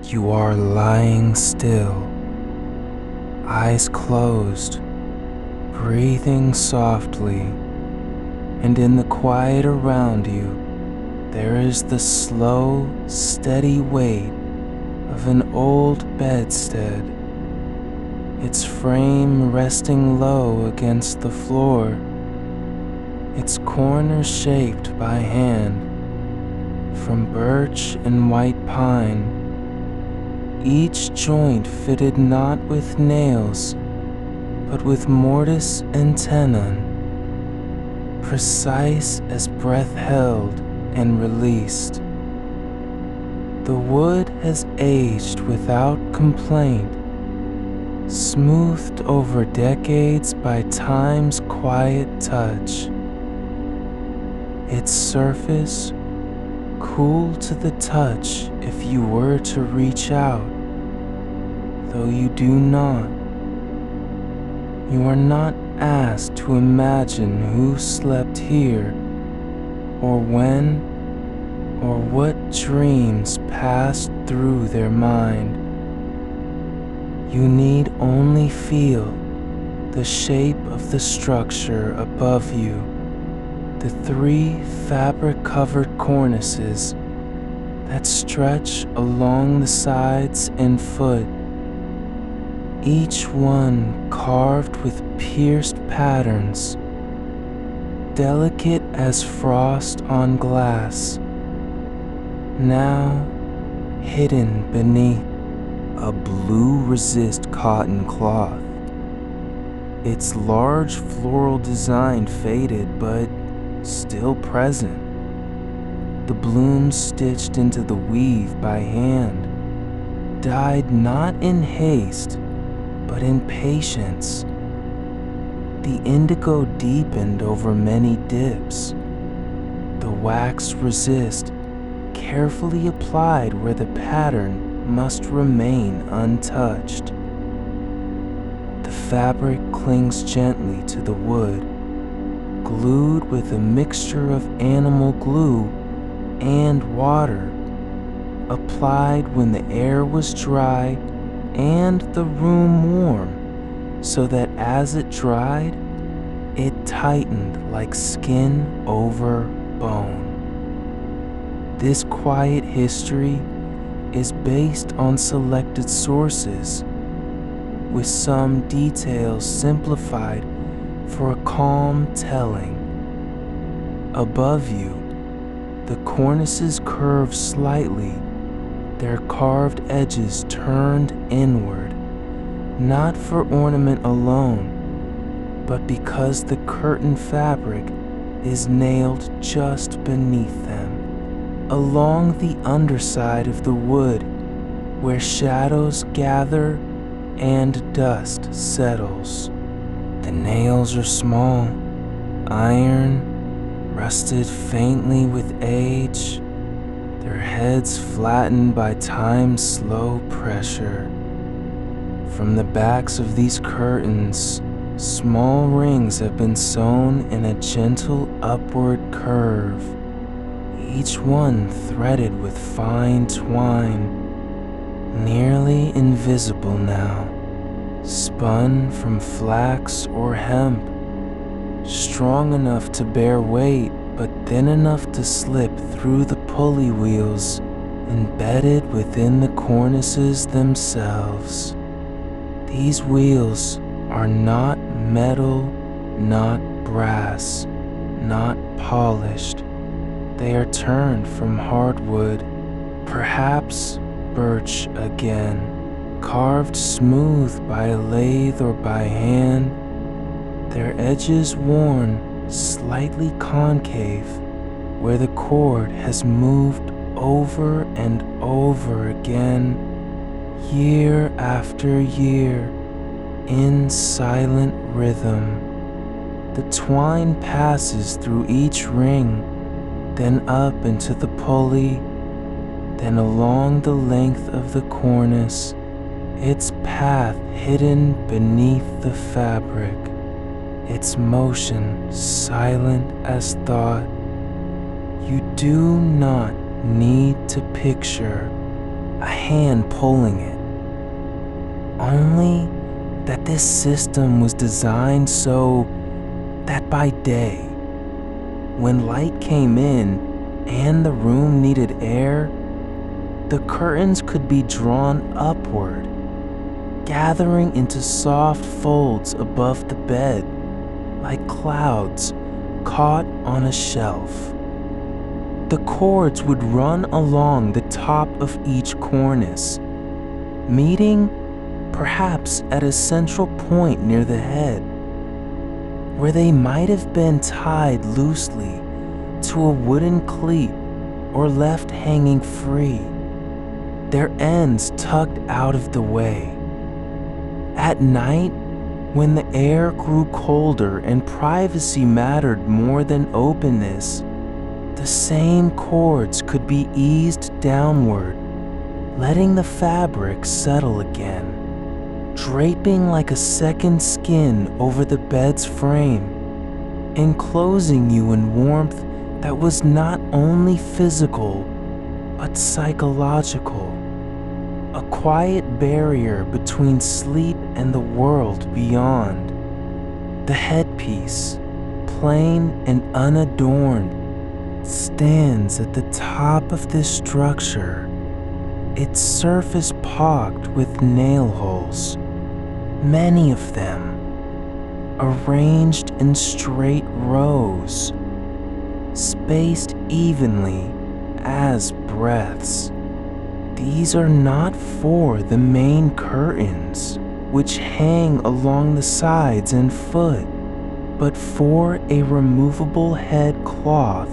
You are lying still, eyes closed, breathing softly, and in the quiet around you, there is the slow, steady weight of an old bedstead, its frame resting low against the floor, its corners shaped by hand from birch and white pine, each joint fitted not with nails, but with mortise and tenon, precise as breath held and released. The wood has aged without complaint, smoothed over decades by time's quiet touch. Its surface cool to the touch if you were to reach out, though you do not. You are not asked to imagine who slept here, or when, or what dreams passed through their mind. You need only feel the shape of the structure above you, the 3 fabric-covered cornices that stretch along the sides and foot, each one carved with pierced patterns, delicate as frost on glass, now hidden beneath a blue resist cotton cloth. Its large floral design faded but still present, the blooms stitched into the weave by hand, dyed not in haste but in patience. The indigo deepened over many dips, the wax resist carefully applied where the pattern must remain untouched. The fabric clings gently to the wood, glued with a mixture of animal glue and water, applied when the air was dry and the room warm, so that as it dried, it tightened like skin over bone. This quiet history is based on selected sources, with some details simplified for a calm telling. Above you, the cornices curve slightly, their carved edges turned inward, not for ornament alone, but because the curtain fabric is nailed just beneath them, along the underside of the wood, where shadows gather and dust settles. The nails are small, iron, rusted faintly with age, their heads flattened by time's slow pressure. From the backs of these curtains, small rings have been sewn in a gentle upward curve, each one threaded with fine twine, nearly invisible now, spun from flax or hemp, strong enough to bear weight but thin enough to slip through the pulley wheels embedded within the cornices themselves. These wheels are not metal, not brass, not polished. They are turned from hardwood, perhaps birch again, carved smooth by a lathe or by hand, their edges worn slightly concave where the cord has moved over and over again, year after year, in silent rhythm. The twine passes through each ring, then up into the pulley, then along the length of the cornice, its path hidden beneath the fabric, its motion silent as thought. You do not need to picture, a hand pulling it. Only that this system was designed so that by day, when light came in and the room needed air, the curtains could be drawn upward, gathering into soft folds above the bed, like clouds caught on a shelf. The cords would run along the top of each cornice, meeting perhaps at a central point near the head, where they might have been tied loosely to a wooden cleat or left hanging free, their ends tucked out of the way. At night, when the air grew colder and privacy mattered more than openness, the same cords could be eased downward, letting the fabric settle again, draping like a second skin over the bed's frame, enclosing you in warmth that was not only physical, but psychological, a quiet barrier between sleep and the world beyond. The headpiece, plain and unadorned, stands at the top of this structure, its surface pocked with nail holes, many of them arranged in straight rows, spaced evenly as breaths. These are not for the main curtains, which hang along the sides and foot, but for a removable head cloth,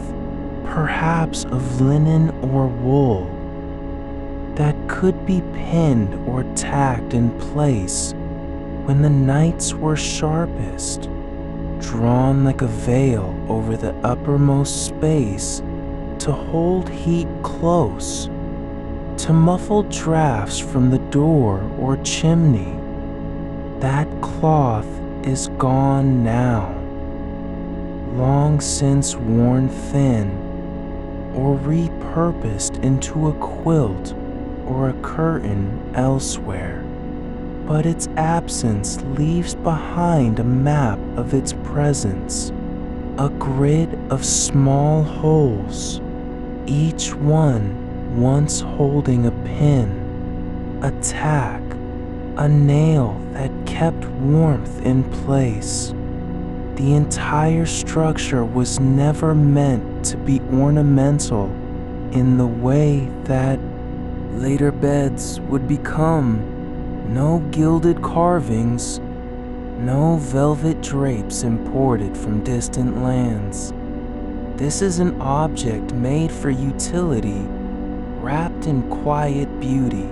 perhaps of linen or wool, that could be pinned or tacked in place when the nights were sharpest, drawn like a veil over the uppermost space to hold heat close, to muffle drafts from the door or chimney. That cloth is gone now, long since worn thin or repurposed into a quilt or a curtain elsewhere. But its absence leaves behind a map of its presence, a grid of small holes, each one once holding a pin, a tack, a nail that kept warmth in place. The entire structure was never meant to be ornamental in the way that later beds would become. No gilded carvings, no velvet drapes imported from distant lands. This is an object made for utility, wrapped in quiet beauty.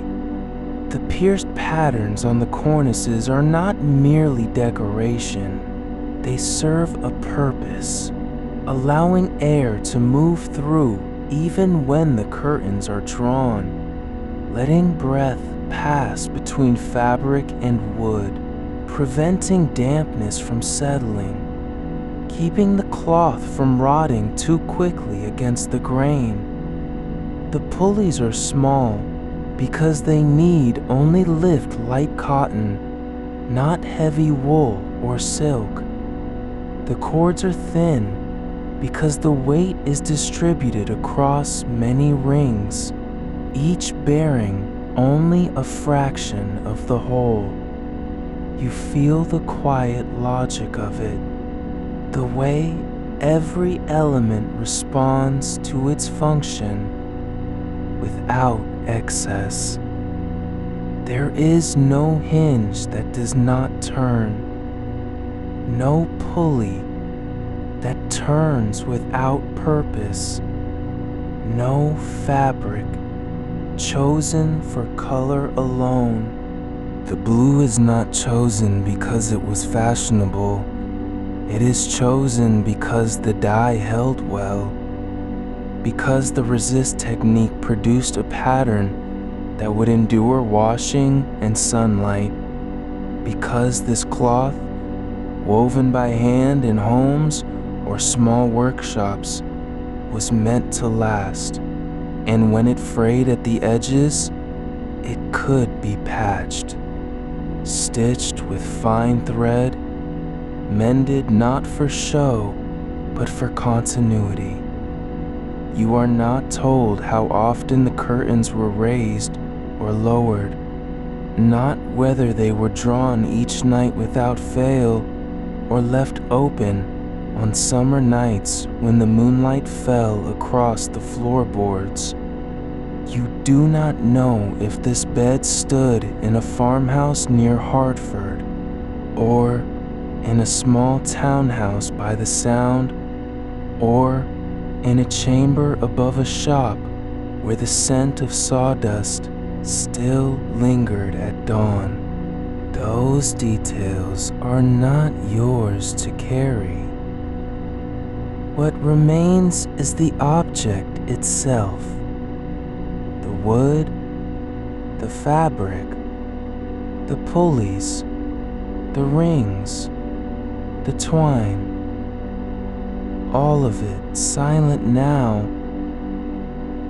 The pierced patterns on the cornices are not merely decoration. They serve a purpose, allowing air to move through even when the curtains are drawn, letting breath pass between fabric and wood, preventing dampness from settling, keeping the cloth from rotting too quickly against the grain. The pulleys are small because they need only lift light cotton, not heavy wool or silk. The cords are thin because the weight is distributed across many rings, each bearing only a fraction of the whole. You feel the quiet logic of it, the way every element responds to its function without excess. There is no hinge that does not turn, no pulley that turns without purpose, no fabric chosen for color alone. The blue is not chosen because it was fashionable. It is chosen because the dye held well, because the resist technique produced a pattern that would endure washing and sunlight, because this cloth, woven by hand in homes or small workshops, was meant to last. And when it frayed at the edges, It could be patched, stitched with fine thread, mended not for show, but for continuity. You are not told how often the curtains were raised or lowered, not whether they were drawn each night without fail or left open on summer nights when the moonlight fell across the floorboards. You do not know if this bed stood in a farmhouse near Hartford or in a small townhouse by the Sound or in a chamber above a shop where the scent of sawdust still lingered at dawn. Those details are not yours to carry. What remains is the object itself. The wood, the fabric, the pulleys, the rings, the twine. All of it silent now,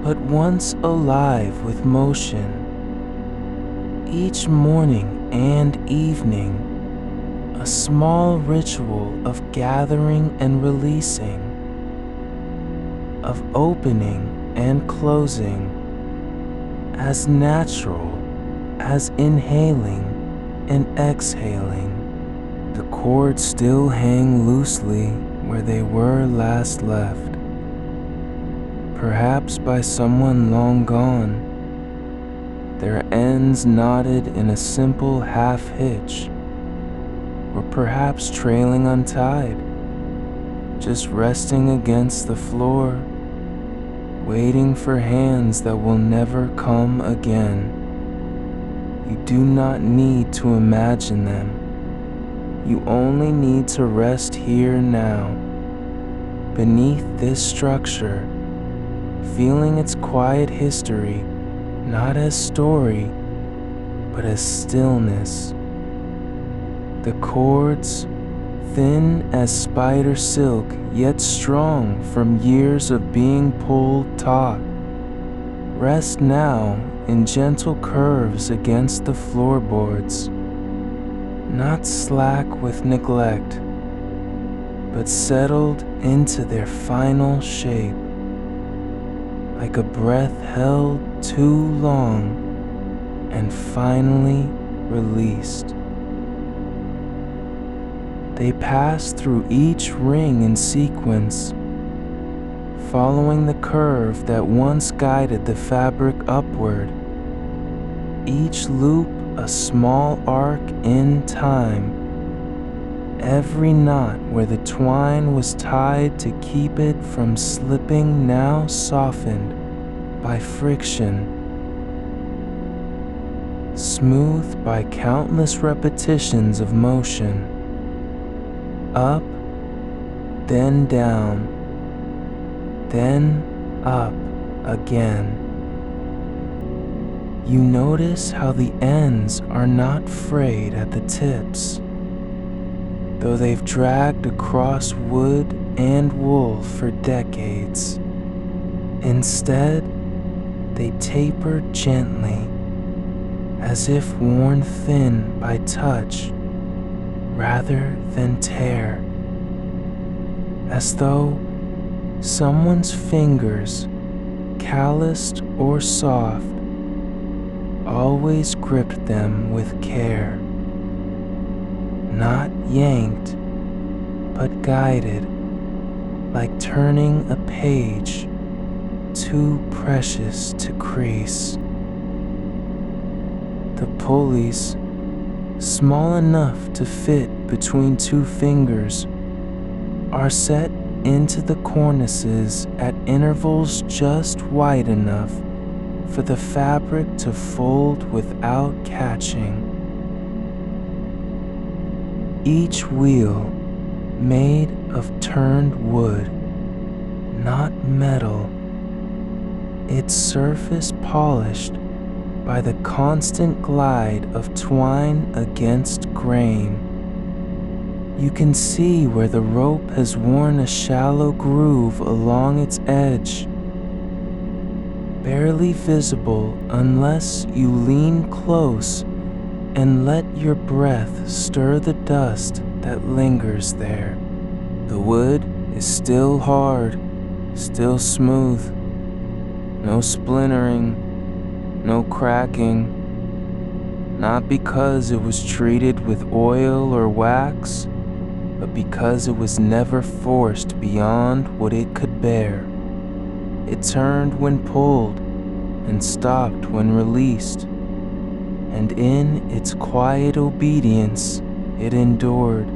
but once alive with motion. Each morning and evening, a small ritual of gathering and releasing, of opening and closing, as natural as inhaling and exhaling. The cords still hang loosely where they were last left, perhaps by someone long gone, their ends knotted in a simple half-hitch, or perhaps trailing untied, just resting against the floor, waiting for hands that will never come again. You do not need to imagine them. You only need to rest here now, beneath this structure, feeling its quiet history, not as story, but as stillness. The cords, thin as spider silk, yet strong from years of being pulled taut, rest now in gentle curves against the floorboards, not slack with neglect, but settled into their final shape, like a breath held too long and finally released. They pass through each ring in sequence, following the curve that once guided the fabric upward, each loop a small arc in time, every knot where the twine was tied to keep it from slipping now softened by friction, smoothed by countless repetitions of motion. Up, then down, then up again. You notice how the ends are not frayed at the tips, though they've dragged across wood and wool for decades. Instead, they taper gently, as if worn thin by touch rather than tear, as though someone's fingers, calloused or soft, always gripped them with care, not yanked, but guided, like turning a page too precious to crease. The pulleys, small enough to fit between two fingers, are set into the cornices at intervals just wide enough for the fabric to fold without catching. Each wheel made of turned wood, not metal, its surface polished by the constant glide of twine against grain. You can see where the rope has worn a shallow groove along its edge, barely visible unless you lean close and let your breath stir the dust that lingers there. The wood is still hard, still smooth. No splintering, no cracking. Not because it was treated with oil or wax, but because it was never forced beyond what it could bear. It turned when pulled and stopped when released, and in its quiet obedience it endured.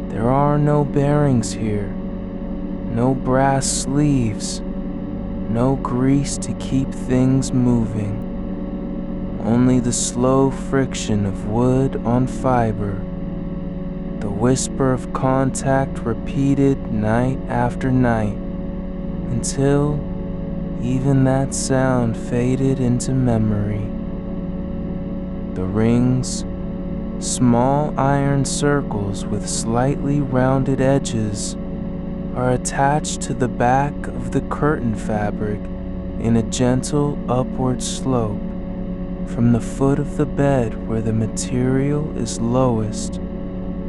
There are no bearings here, no brass sleeves, no grease to keep things moving. Only the slow friction of wood on fiber, the whisper of contact repeated night after night, until even that sound faded into memory. The rings, small iron circles with slightly rounded edges, are attached to the back of the curtain fabric in a gentle upward slope from the foot of the bed where the material is lowest,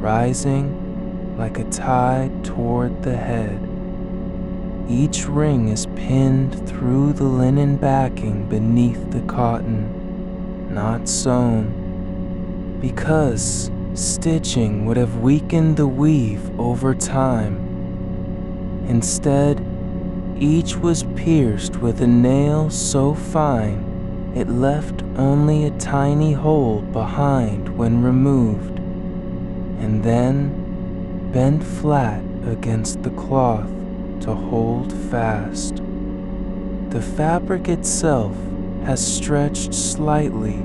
rising like a tide toward the head. Each ring is pinned through the linen backing beneath the cotton, not sewn, because stitching would have weakened the weave over time. Instead, each was pierced with a nail so fine it left only a tiny hole behind when removed, and then bent flat against the cloth to hold fast. The fabric itself has stretched slightly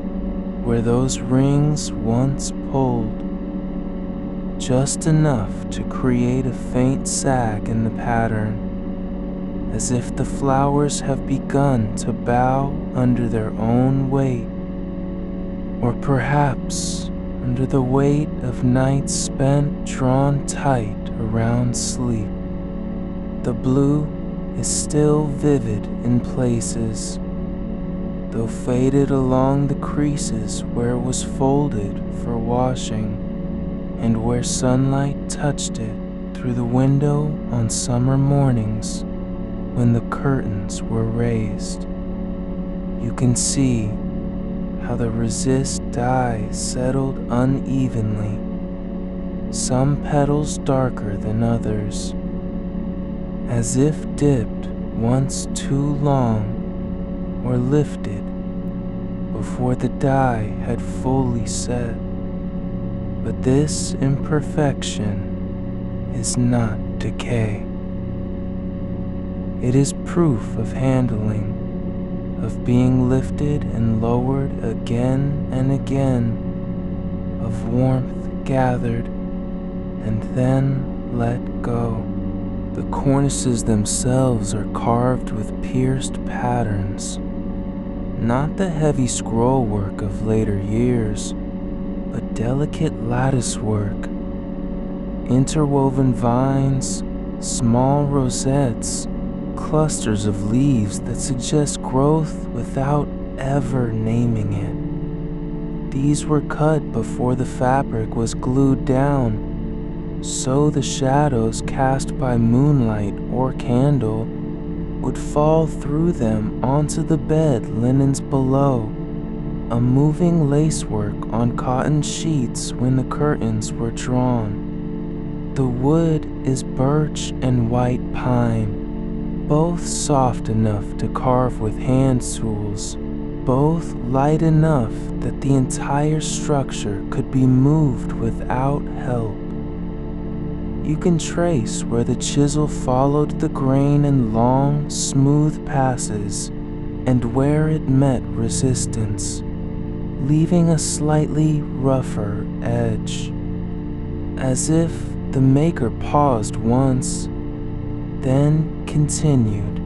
where those rings once pulled, just enough to create a faint sag in the pattern, as if the flowers have begun to bow under their own weight, or perhaps under the weight of nights spent drawn tight around sleep. The blue is still vivid in places, though faded along the creases where it was folded for washing, and where sunlight touched it through the window on summer mornings when the curtains were raised. You can see how the resist dye settled unevenly, some petals darker than others, as if dipped once too long or lifted before the dye had fully set. But this imperfection is not decay. It is proof of handling, of being lifted and lowered again and again, of warmth gathered and then let go. The cornices themselves are carved with pierced patterns, not the heavy scroll work of later years, but delicate lattice work, interwoven vines, small rosettes, clusters of leaves that suggest growth without ever naming it. These were cut before the fabric was glued down, so the shadows cast by moonlight or candle would fall through them onto the bed linens below, a moving lacework on cotton sheets when the curtains were drawn. The wood is birch and white pine, both soft enough to carve with hand tools, both light enough that the entire structure could be moved without help. You can trace where the chisel followed the grain in long, smooth passes and where it met resistance, leaving a slightly rougher edge, as if the maker paused once, then continued,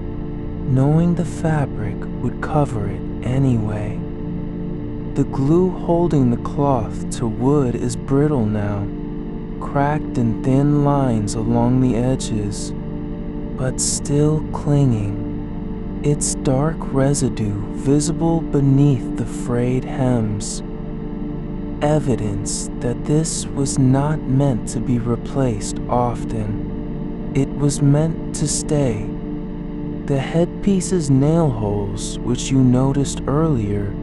knowing the fabric would cover it anyway. The glue holding the cloth to wood is brittle now, cracked in thin lines along the edges, but still clinging, its dark residue visible beneath the frayed hems, evidence that this was not meant to be replaced often. It was meant to stay. The headpiece's nail holes, which you noticed earlier,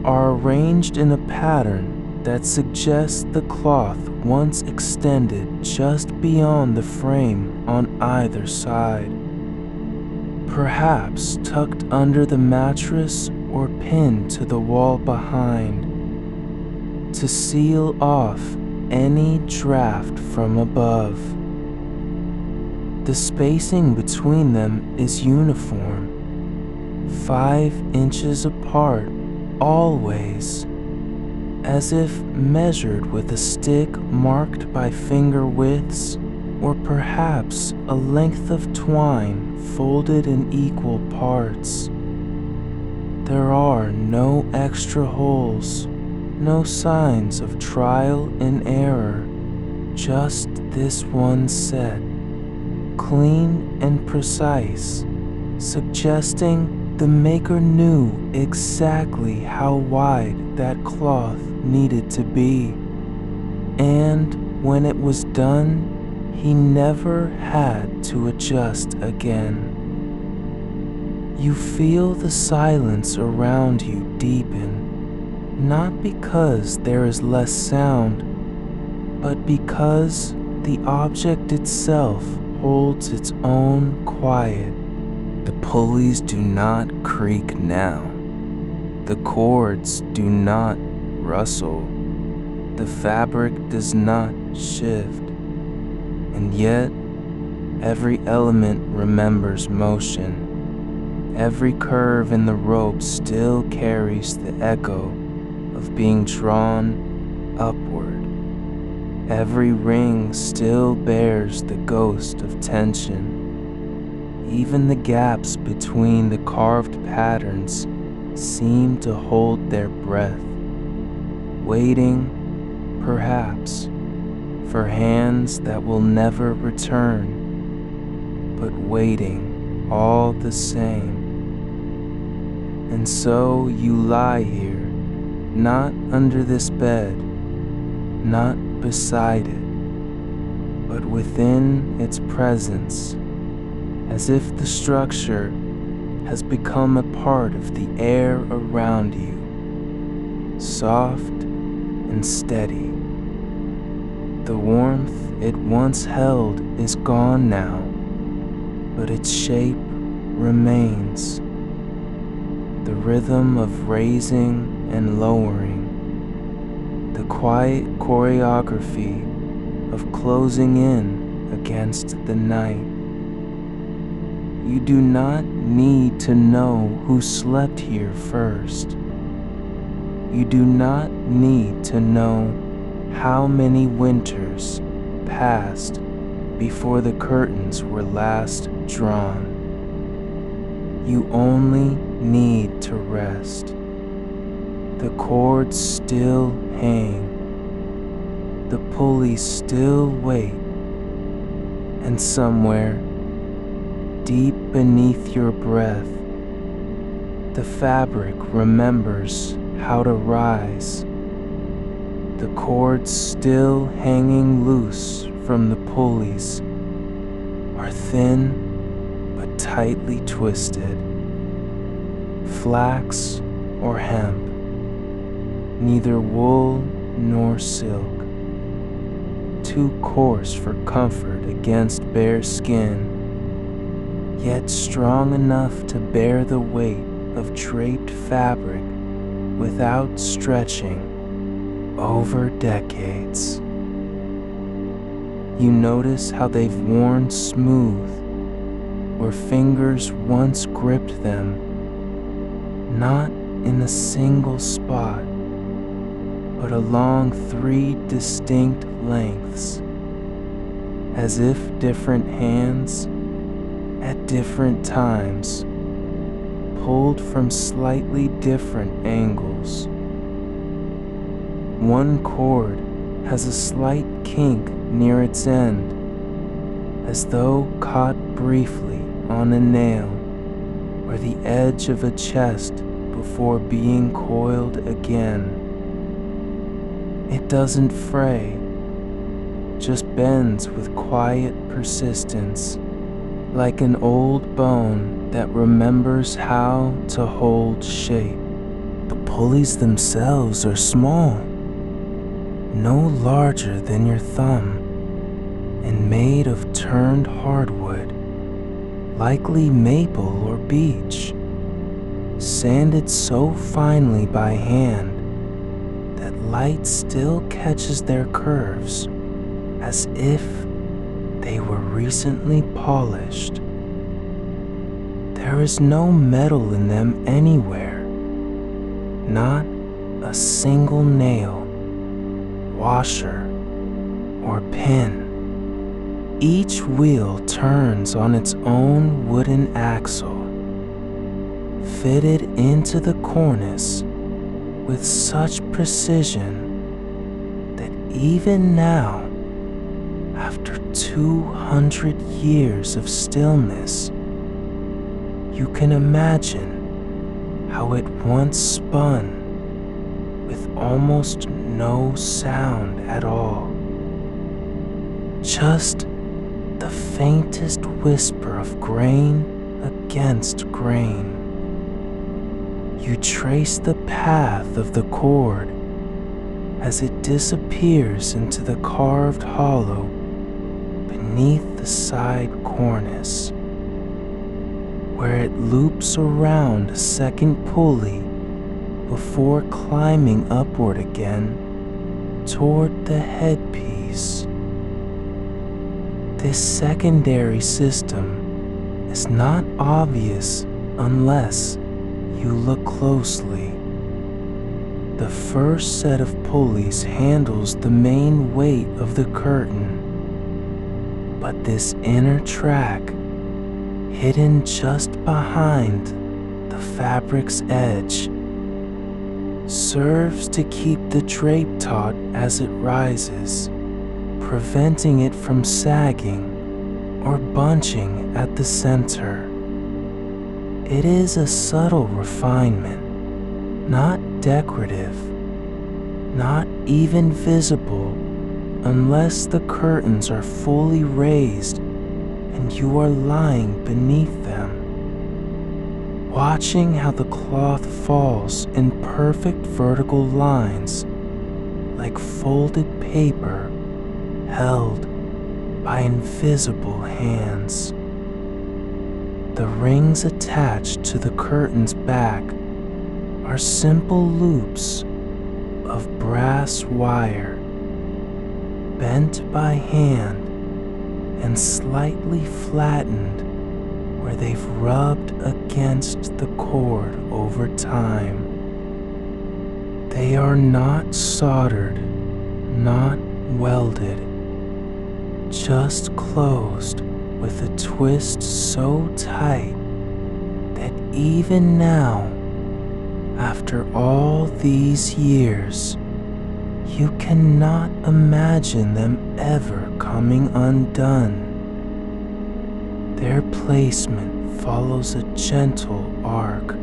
are arranged in a pattern that suggests the cloth once extended just beyond the frame on either side, perhaps tucked under the mattress or pinned to the wall behind, to seal off any draft from above. The spacing between them is uniform, 5 inches apart always, as if measured with a stick marked by finger widths, or perhaps a length of twine folded in equal parts. There are no extra holes, no signs of trial and error, just this one set, clean and precise, suggesting the maker knew exactly how wide that cloth needed to be, and when it was done, he never had to adjust again. You feel the silence around you deepen, not because there is less sound, but because the object itself holds its own quiet. The pulleys do not creak now. The cords do not rustle. The fabric does not shift. And yet, every element remembers motion. Every curve in the rope still carries the echo of being drawn upward. Every ring still bears the ghost of tension. Even the gaps between the carved patterns seem to hold their breath, waiting, perhaps, for hands that will never return, but waiting all the same. And so you lie here, not under this bed, not beside it, but within its presence, as if the structure has become a part of the air around you, soft and steady. The warmth it once held is gone now, but its shape remains. The rhythm of raising and lowering, the quiet choreography of closing in against the night. You do not need to know who slept here first. You do not need to know how many winters passed before the curtains were last drawn. You only need to rest. The cords still hang. The pulleys still wait. And somewhere, deep beneath your breath, the fabric remembers how to rise. The cords still hanging loose from the pulleys are thin but tightly twisted. Flax or hemp, neither wool nor silk, too coarse for comfort against bare skin, yet strong enough to bear the weight of draped fabric without stretching over decades. You notice how they've worn smooth where fingers once gripped them, not in a single spot, but along 3 distinct lengths, as if different hands at different times pulled from slightly different angles. One cord has a slight kink near its end, as though caught briefly on a nail or the edge of a chest before being coiled again. It doesn't fray, just bends with quiet persistence, like an old bone that remembers how to hold shape. The pulleys themselves are small, no larger than your thumb, and made of turned hardwood, likely maple or beech, sanded so finely by hand that light still catches their curves as if they were recently polished. There is no metal in them anywhere, not a single nail, washer, or pin. Each wheel turns on its own wooden axle, fitted into the cornice with such precision that even now, after 200 years of stillness, you can imagine how it once spun with almost no sound at all. Just the faintest whisper of grain against grain. You trace the path of the cord as it disappears into the carved hollow beneath the side cornice, where it loops around a second pulley before climbing upward again toward the headpiece. This secondary system is not obvious unless you look closely. The first set of pulleys handles the main weight of the curtain, but this inner track, hidden just behind the fabric's edge, serves to keep the drape taut as it rises, preventing it from sagging or bunching at the center. It is a subtle refinement, not decorative, not even visible unless the curtains are fully raised and you are lying beneath them, watching how the cloth falls in perfect vertical lines, like folded paper held by invisible hands. The rings attached to the curtain's back are simple loops of brass wire, bent by hand and slightly flattened where they've rubbed against the cord over time. They are not soldered, not welded, just closed with a twist so tight that even now, after all these years, you cannot imagine them ever coming undone. Their placement follows a gentle arc,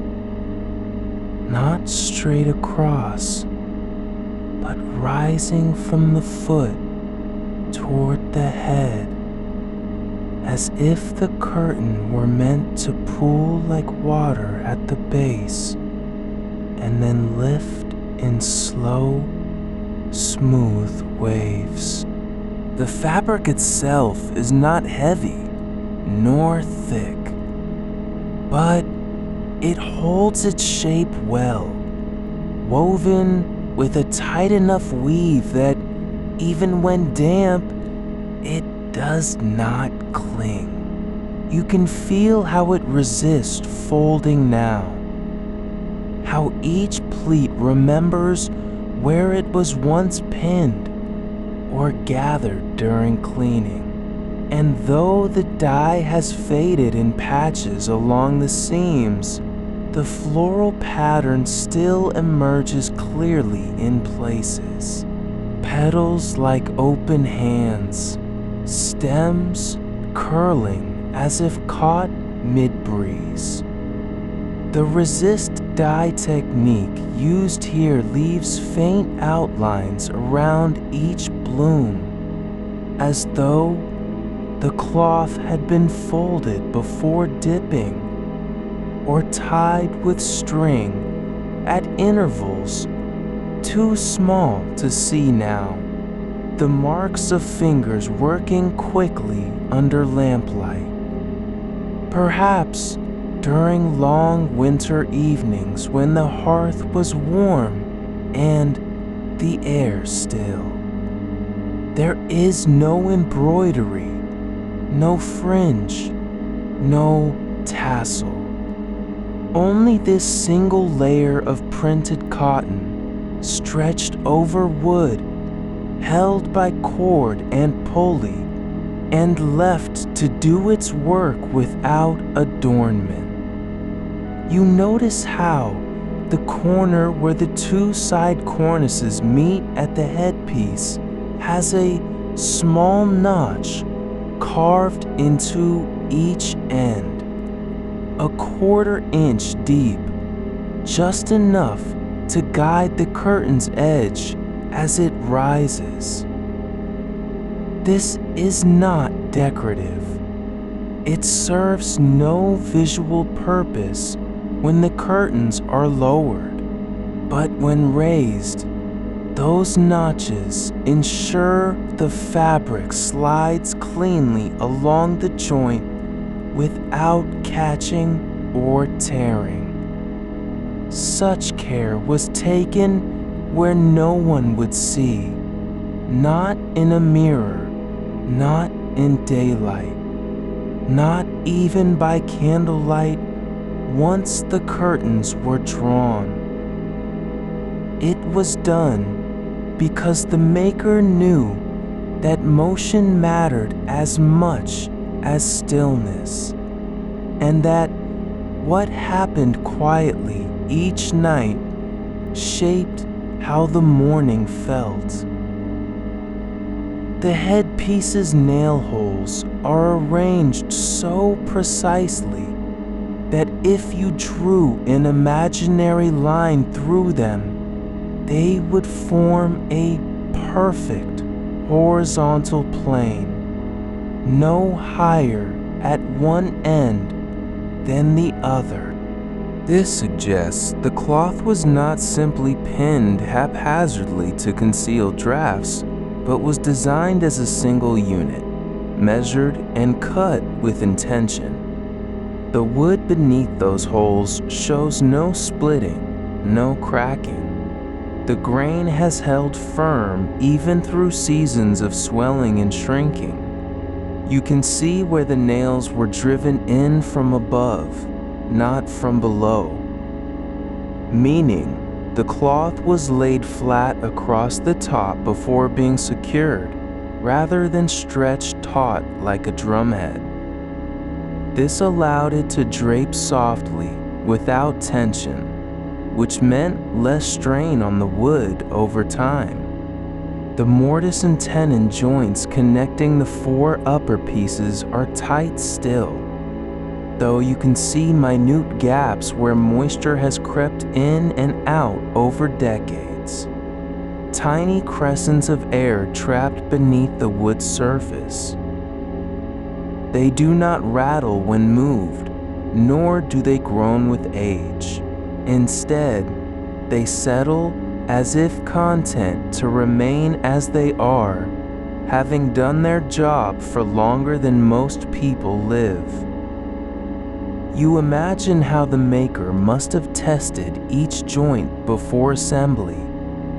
not straight across, but rising from the foot toward the head, as if the curtain were meant to pool like water at the base and then lift in slow, smooth waves. The fabric itself is not heavy nor thick, but it holds its shape well, woven with a tight enough weave that even when damp, it does not cling. You can feel how it resists folding now, how each pleat remembers where it was once pinned or gathered during cleaning. And though the dye has faded in patches along the seams, the floral pattern still emerges clearly in places. Petals like open hands, stems curling as if caught mid-breeze. The resist dye technique used here leaves faint outlines around each bloom, as though the cloth had been folded before dipping or tied with string at intervals too small to see now. The marks of fingers working quickly under lamplight. Perhaps during long winter evenings when the hearth was warm and the air still. There is no embroidery, no fringe, no tassel. Only this single layer of printed cotton, stretched over wood, held by cord and pulley, and left to do its work without adornment. You notice how the corner where the two side cornices meet at the headpiece has a small notch carved into each end, 1/4 inch deep, just enough to guide the curtain's edge as it rises. This is not decorative. It serves no visual purpose when the curtains are lowered, but when raised, those notches ensure the fabric slides cleanly along the joint without catching or tearing. Such care was taken where no one would see, not in a mirror, not in daylight, not even by candlelight once the curtains were drawn. It was done because the maker knew that motion mattered as much as stillness, and that what happened quietly each night shaped how the morning felt. The headpiece's nail holes are arranged so precisely that if you drew an imaginary line through them, they would form a perfect horizontal plane, no higher at one end than the other. This suggests the cloth was not simply pinned haphazardly to conceal drafts, but was designed as a single unit, measured and cut with intention. The wood beneath those holes shows no splitting, no cracking. The grain has held firm even through seasons of swelling and shrinking. You can see where the nails were driven in from above, not from below, meaning the cloth was laid flat across the top before being secured, rather than stretched taut like a drumhead. This allowed it to drape softly, without tension, which meant less strain on the wood over time. The mortise and tenon joints connecting the 4 upper pieces are tight still, though you can see minute gaps where moisture has crept in and out over decades. Tiny crescents of air trapped beneath the wood surface. They do not rattle when moved, nor do they groan with age. Instead, they settle as if content to remain as they are, having done their job for longer than most people live. You imagine how the maker must have tested each joint before assembly,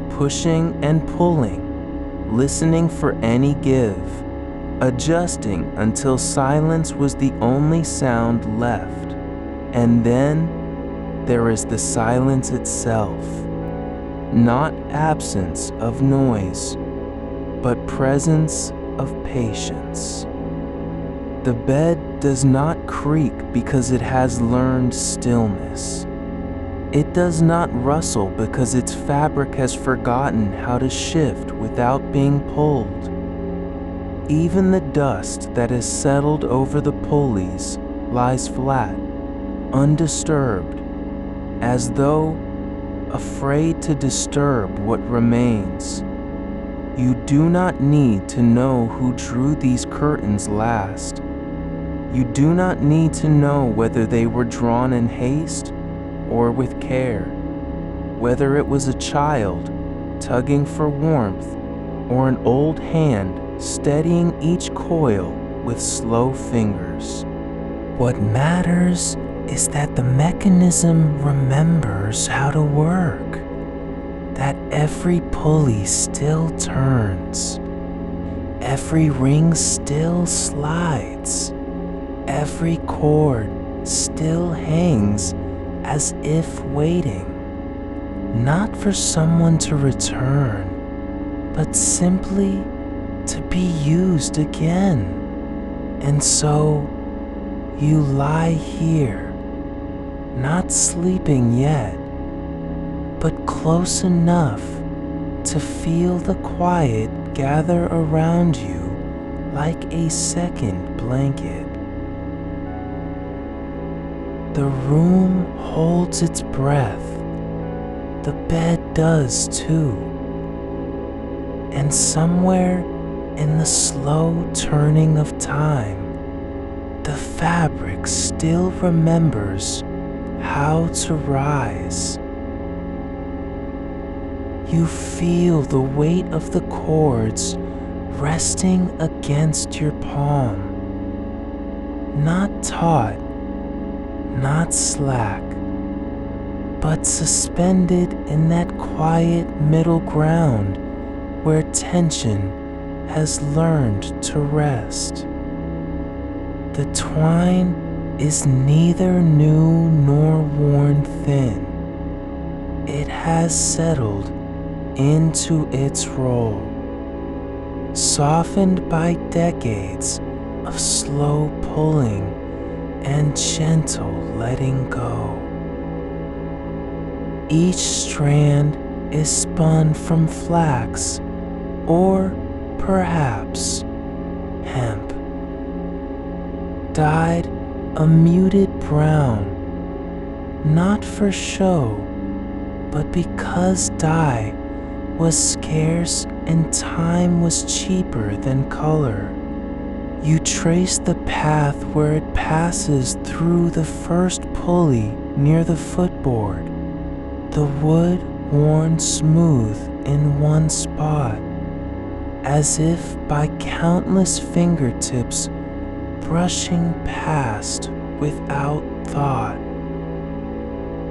pushing and pulling, listening for any give, adjusting until silence was the only sound left, and then there is the silence itself, not absence of noise, but presence of patience. The bed does not creak because it has learned stillness. It does not rustle because its fabric has forgotten how to shift without being pulled. Even the dust that has settled over the pulleys lies flat, undisturbed, as though afraid to disturb what remains. You do not need to know who drew these curtains last. You do not need to know whether they were drawn in haste or with care, whether it was a child tugging for warmth or an old hand steadying each coil with slow fingers. What matters is that the mechanism remembers how to work, that every pulley still turns, every ring still slides, every cord still hangs as if waiting, not for someone to return, but simply to be used again. And so you lie here, not sleeping yet, but close enough to feel the quiet gather around you like a second blanket. The room holds its breath. The bed does too. And somewhere in the slow turning of time, the fabric still remembers how to rise. You feel the weight of the cords resting against your palm. Not taut, not slack, but suspended in that quiet middle ground where tension has learned to rest. The twine is neither new nor worn thin. It has settled into its role, softened by decades of slow pulling and gentle letting go. Each strand is spun from flax or perhaps hemp, dyed a muted brown, not for show, but because dye was scarce and time was cheaper than color. You trace the path where it passes through the first pulley near the footboard, the wood worn smooth in one spot, as if by countless fingertips brushing past without thought.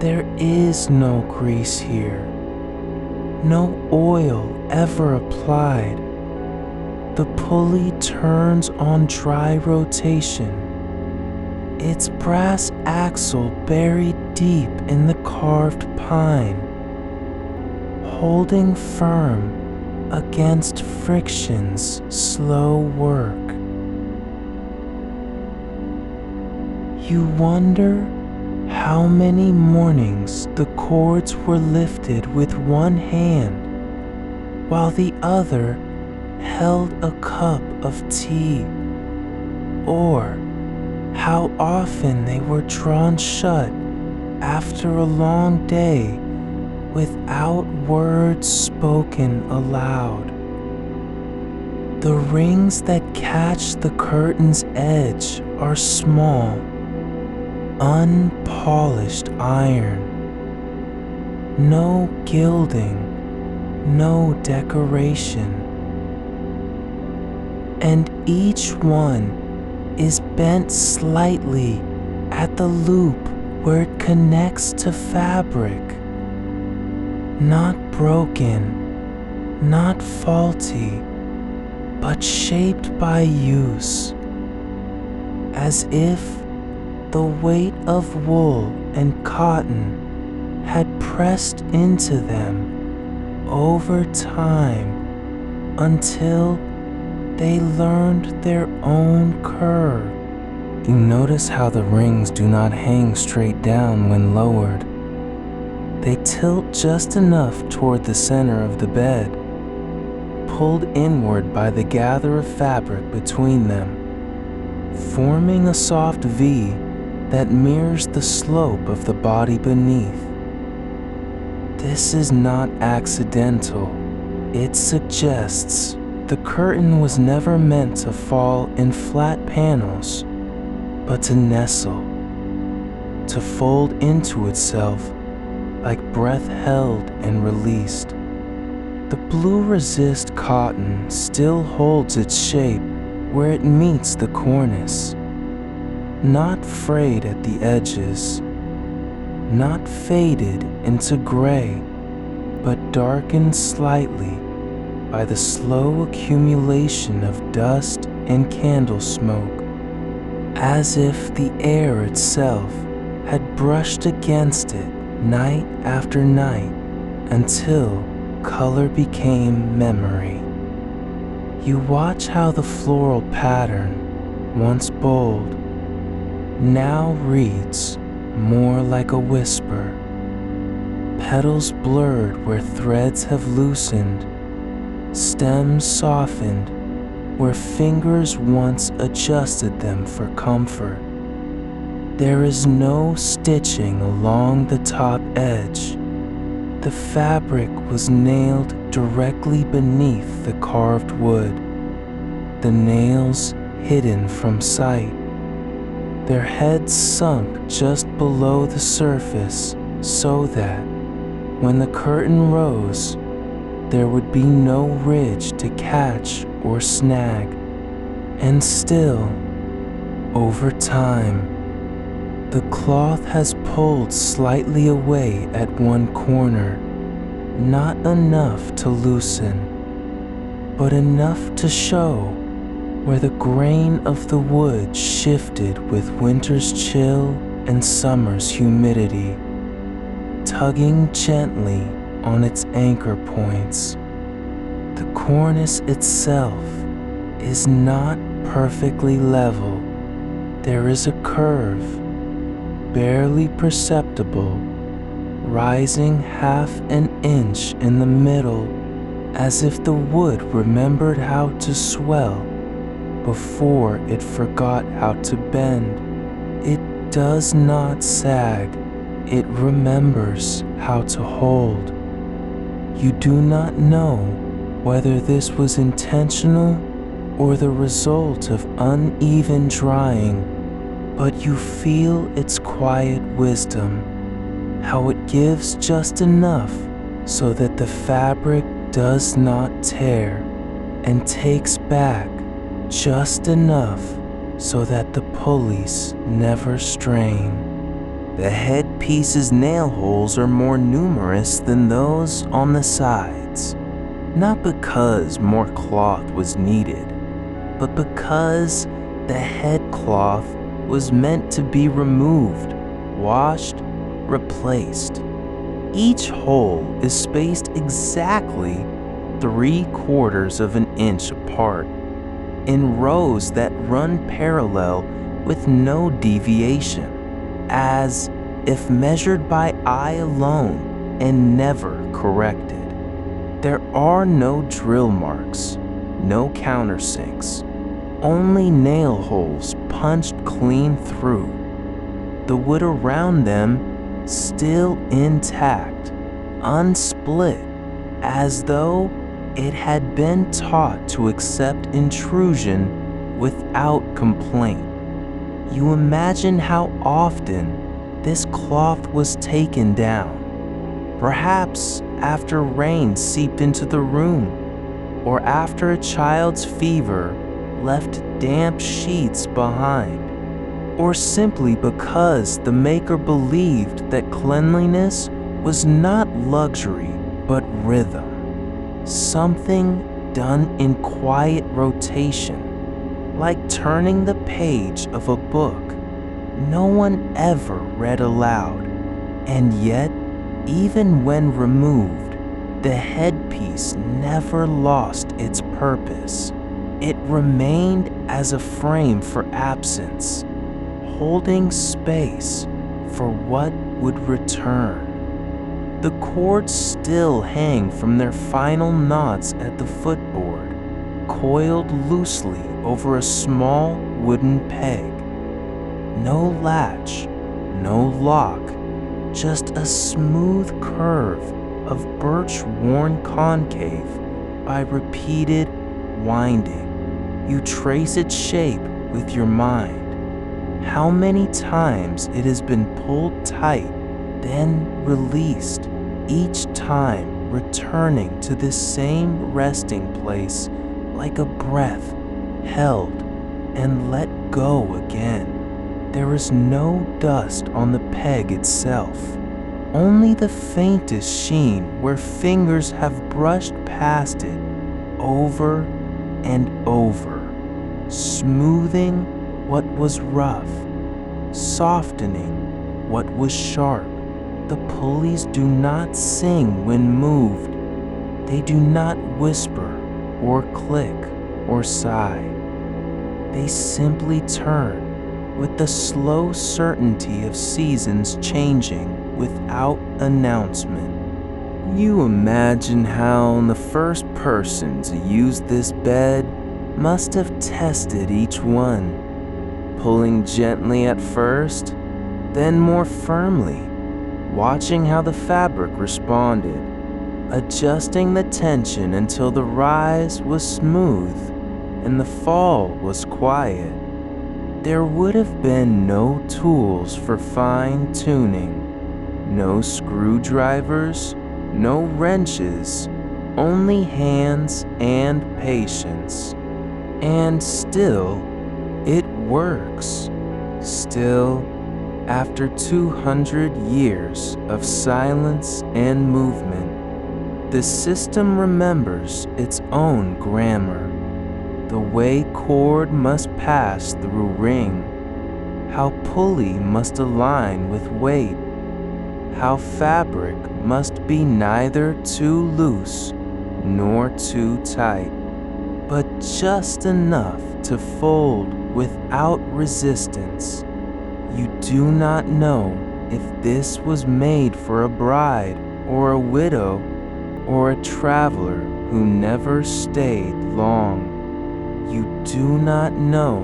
There is no grease here, no oil ever applied. The pulley turns on dry rotation, its brass axle buried deep in the carved pine, holding firm against friction's slow work. You wonder how many mornings the cords were lifted with one hand while the other held a cup of tea, or how often they were drawn shut after a long day without words spoken aloud. The rings that catch the curtain's edge are small, unpolished iron. No gilding, no decoration. And each one is bent slightly at the loop where it connects to fabric. Not broken, not faulty, but shaped by use, as if the weight of wool and cotton had pressed into them over time until they learned their own curve. You notice how the rings do not hang straight down when lowered. They tilt just enough toward the center of the bed, pulled inward by the gather of fabric between them, forming a soft V that mirrors the slope of the body beneath. This is not accidental. It suggests the curtain was never meant to fall in flat panels, but to nestle, to fold into itself like breath held and released. The blue resist cotton still holds its shape where it meets the cornice, not frayed at the edges, not faded into gray, but darkened slightly by the slow accumulation of dust and candle smoke, as if the air itself had brushed against it night after night until color became memory. You watch how the floral pattern, once bold, now reads more like a whisper. Petals blurred where threads have loosened, stems softened where fingers once adjusted them for comfort. There is no stitching along the top edge. The fabric was nailed directly beneath the carved wood, the nails hidden from sight, their heads sunk just below the surface so that, when the curtain rose, there would be no ridge to catch or snag. And still, over time, the cloth has pulled slightly away at one corner, not enough to loosen, but enough to show where the grain of the wood shifted with winter's chill and summer's humidity, tugging gently on its anchor points. The cornice itself is not perfectly level. There is a curve, barely perceptible, rising half an inch in the middle, as if the wood remembered how to swell before it forgot how to bend. It does not sag. It remembers how to hold. You do not know whether this was intentional or the result of uneven drying, but you feel its quiet wisdom, how it gives just enough so that the fabric does not tear, and takes back just enough so that the pulleys never strain. The headpiece's nail holes are more numerous than those on the sides, not because more cloth was needed, but because the headcloth was meant to be removed, washed, replaced. Each hole is spaced exactly 3/4 of an inch apart, in rows that run parallel with no deviation, as if measured by eye alone and never corrected. There are no drill marks, no countersinks, only nail holes punched clean through. The wood around them still intact, unsplit, as though it had been taught to accept intrusion without complaint. You imagine how often this cloth was taken down, perhaps after rain seeped into the room, or after a child's fever left damp sheets behind, or simply because the maker believed that cleanliness was not luxury but rhythm, something done in quiet rotation, like turning the page of a book no one ever read aloud. And yet, even when removed, the headpiece never lost its purpose. It remained as a frame for absence, holding space for what would return. The cords still hang from their final knots at the footboard, coiled loosely over a small wooden peg. No latch, no lock, just a smooth curve of birch worn concave by repeated winding. You trace its shape with your mind. How many times it has been pulled tight, then released, each time returning to this same resting place like a breath held and let go again. There is no dust on the peg itself, only the faintest sheen where fingers have brushed past it over and over, smoothing what was rough, softening what was sharp. The pulleys do not sing when moved. They do not whisper or click or sigh. They simply turn with the slow certainty of seasons changing without announcement. You imagine how the first person to use this bed must have tested each one, pulling gently at first, then more firmly, watching how the fabric responded, adjusting the tension until the rise was smooth and the fall was quiet. There would have been no tools for fine-tuning, no screwdrivers, no wrenches, only hands and patience. And still, it works. Still, after 200 years of silence and movement, the system remembers its own grammar. The way cord must pass through ring, how pulley must align with weight, how fabric must be neither too loose nor too tight, but just enough to fold without resistance. You do not know if this was made for a bride or a widow or a traveler who never stayed long. You do not know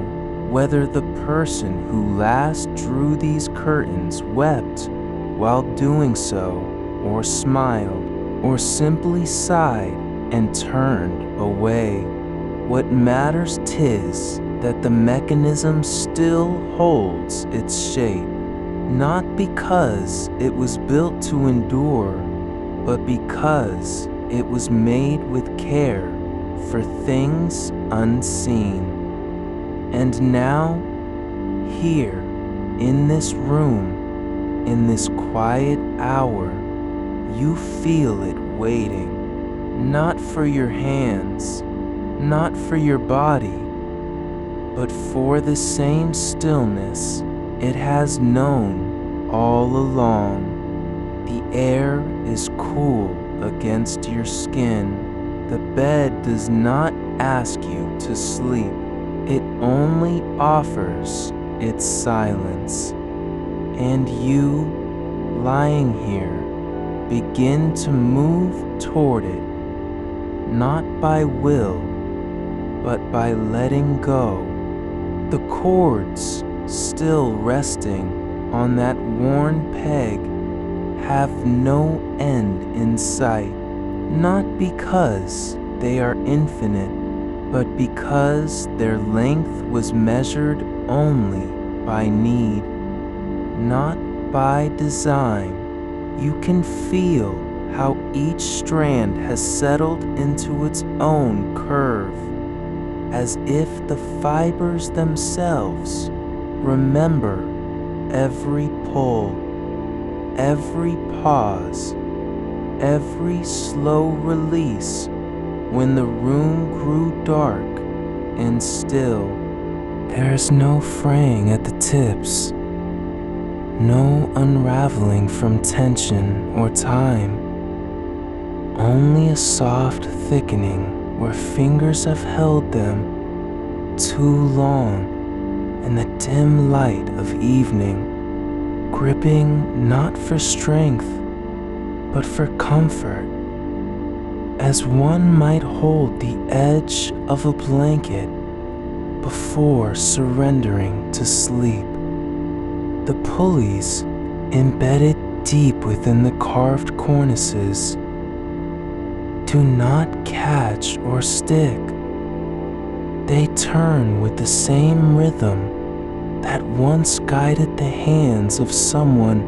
whether the person who last drew these curtains wept while doing so, or smiled, or simply sighed and turned away. What matters 'tis that the mechanism still holds its shape, not because it was built to endure, but because it was made with care for things unseen. And now, here, in this room, in this quiet hour, you feel it waiting, not for your hands, not for your body, but for the same stillness it has known all along. The air is cool against your skin. The bed does not ask you to sleep. It only offers its silence. And you, lying here, begin to move toward it, not by will, but by letting go. The cords, still resting on that worn peg, have no end in sight, not because they are infinite, but because their length was measured only by need, not by design. You can feel how each strand has settled into its own curve, as if the fibers themselves remember every pull, every pause, every slow release when the room grew dark and still. There's no fraying at the tips, no unraveling from tension or time, only a soft thickening where fingers have held them too long in the dim light of evening, gripping not for strength, but for comfort, as one might hold the edge of a blanket before surrendering to sleep. The pulleys, embedded deep within the carved cornices, do not catch or stick. They turn with the same rhythm that once guided the hands of someone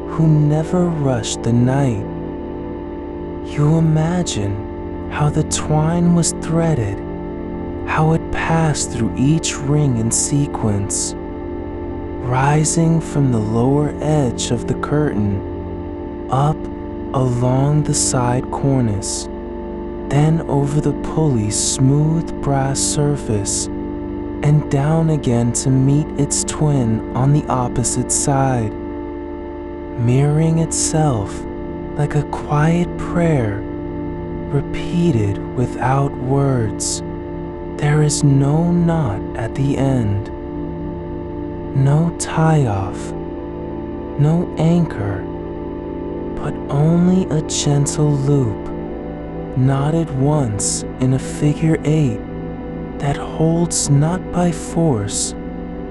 who never rushed the night. You imagine how the twine was threaded, how it passed through each ring in sequence, rising from the lower edge of the curtain, up along the side cornice, then over the pulley's smooth brass surface, and down again to meet its twin on the opposite side, mirroring itself like a quiet prayer, repeated without words. There is no knot at the end, no tie-off, no anchor, but only a gentle loop, knotted once in a figure 8 that holds not by force,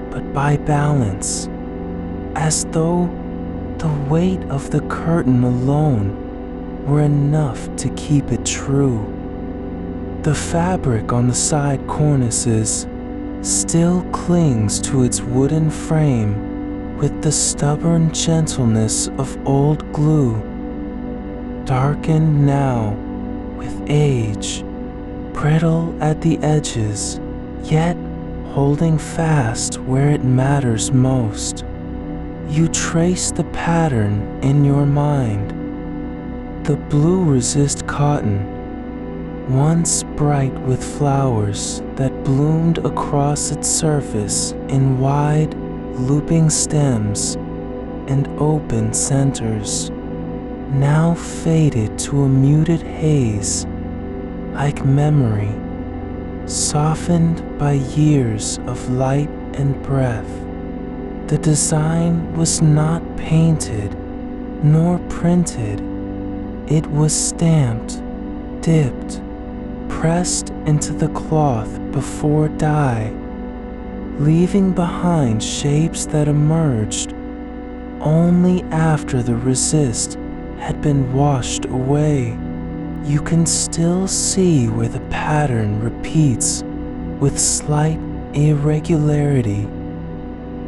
but by balance, as though the weight of the curtain alone were enough to keep it true. The fabric on the side cornices still clings to its wooden frame with the stubborn gentleness of old glue, darkened now with age, brittle at the edges, yet holding fast where it matters most. You trace the pattern in your mind. The blue resist cotton, once bright with flowers that bloomed across its surface in wide, looping stems and open centers, now faded to a muted haze, like memory, softened by years of light and breath. The design was not painted nor printed. It was stamped, dipped, pressed into the cloth before dye, leaving behind shapes that emerged only after the resist had been washed away. You can still see where the pattern repeats with slight irregularity,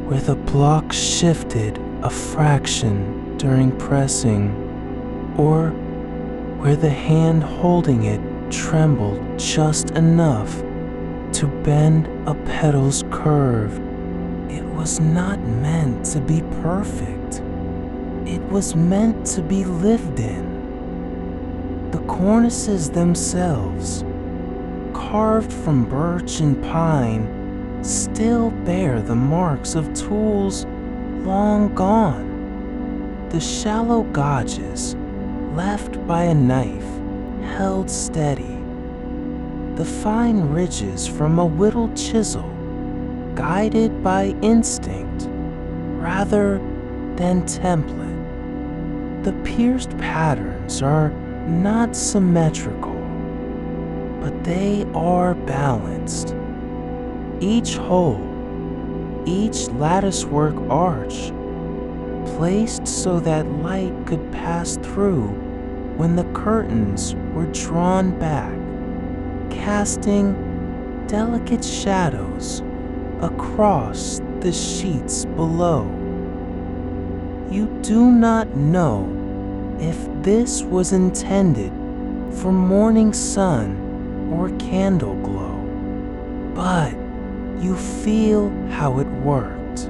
where the block shifted a fraction during pressing, or where the hand holding it trembled just enough to bend a petal's curve. It was not meant to be perfect. It was meant to be lived in. The cornices themselves, carved from birch and pine, still bear the marks of tools long gone. The shallow gouges left by a knife held steady. The fine ridges from a whittled chisel, guided by instinct rather than template. The pierced patterns are not symmetrical, but they are balanced. Each hole, each latticework arch, placed so that light could pass through when the curtains were drawn back, casting delicate shadows across the sheets below. You do not know if this was intended for morning sun or candle glow, but you feel how it worked,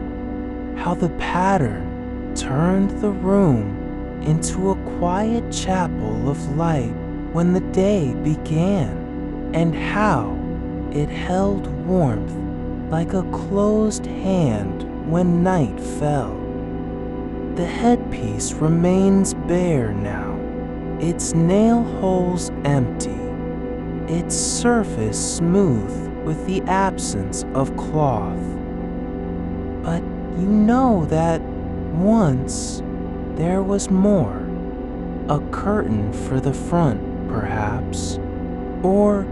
how the pattern turned the room into a quiet chapel of light when the day began, and how it held warmth like a closed hand when night fell. The headpiece remains bare now, its nail holes empty, its surface smooth with the absence of cloth. But you know that once there was more, a curtain for the front, perhaps, or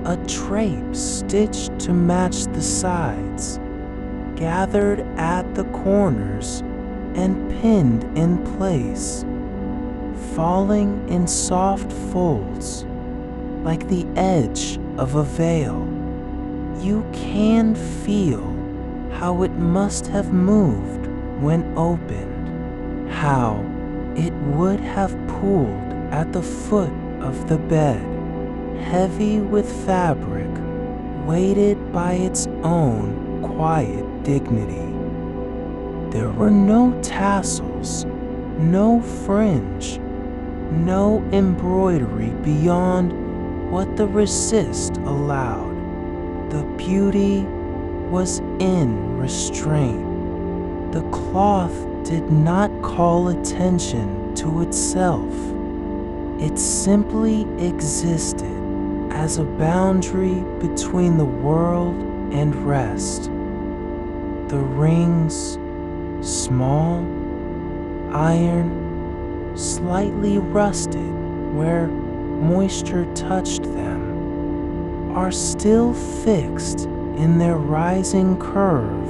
a drape stitched to match the sides, gathered at the corners and pinned in place, falling in soft folds like the edge of a veil. You can feel how it must have moved when opened, how it would have pulled at the foot of the bed, heavy with fabric, weighted by its own quiet dignity. There were no tassels, no fringe, no embroidery beyond what the resist allowed. The beauty was in restraint. The cloth did not call attention to itself. It simply existed as a boundary between the world and rest. The rings, small, iron, slightly rusted where moisture touched them, are still fixed in their rising curve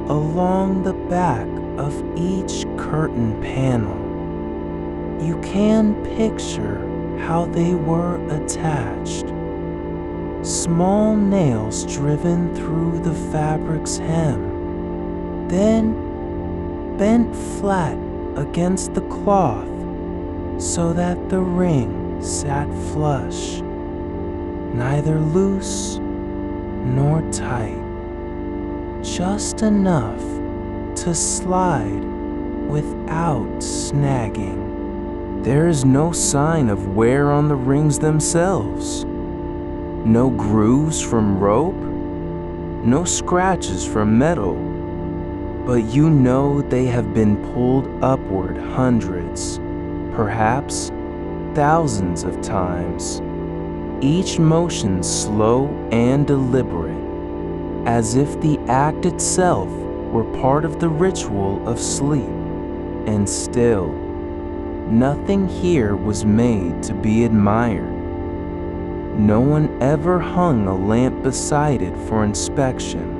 along the back of each curtain panel. You can picture how they were attached. Small nails driven through the fabric's hem, then bent flat against the cloth so that the ring sat flush, neither loose nor tight, just enough to slide without snagging. There is no sign of wear on the rings themselves. No grooves from rope, no scratches from metal, but you know they have been pulled upward hundreds, perhaps thousands of times, each motion slow and deliberate, as if the act itself were part of the ritual of sleep. And still, nothing here was made to be admired. No one ever hung a lamp beside it for inspection.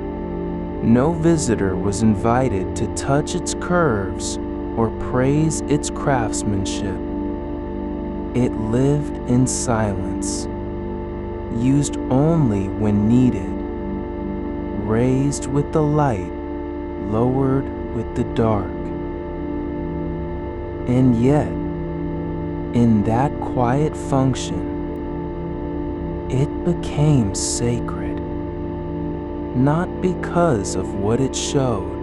No visitor was invited to touch its curves or praise its craftsmanship. It lived in silence, used only when needed, raised with the light, lowered with the dark. And yet, in that quiet function, it became sacred, not because of what it showed,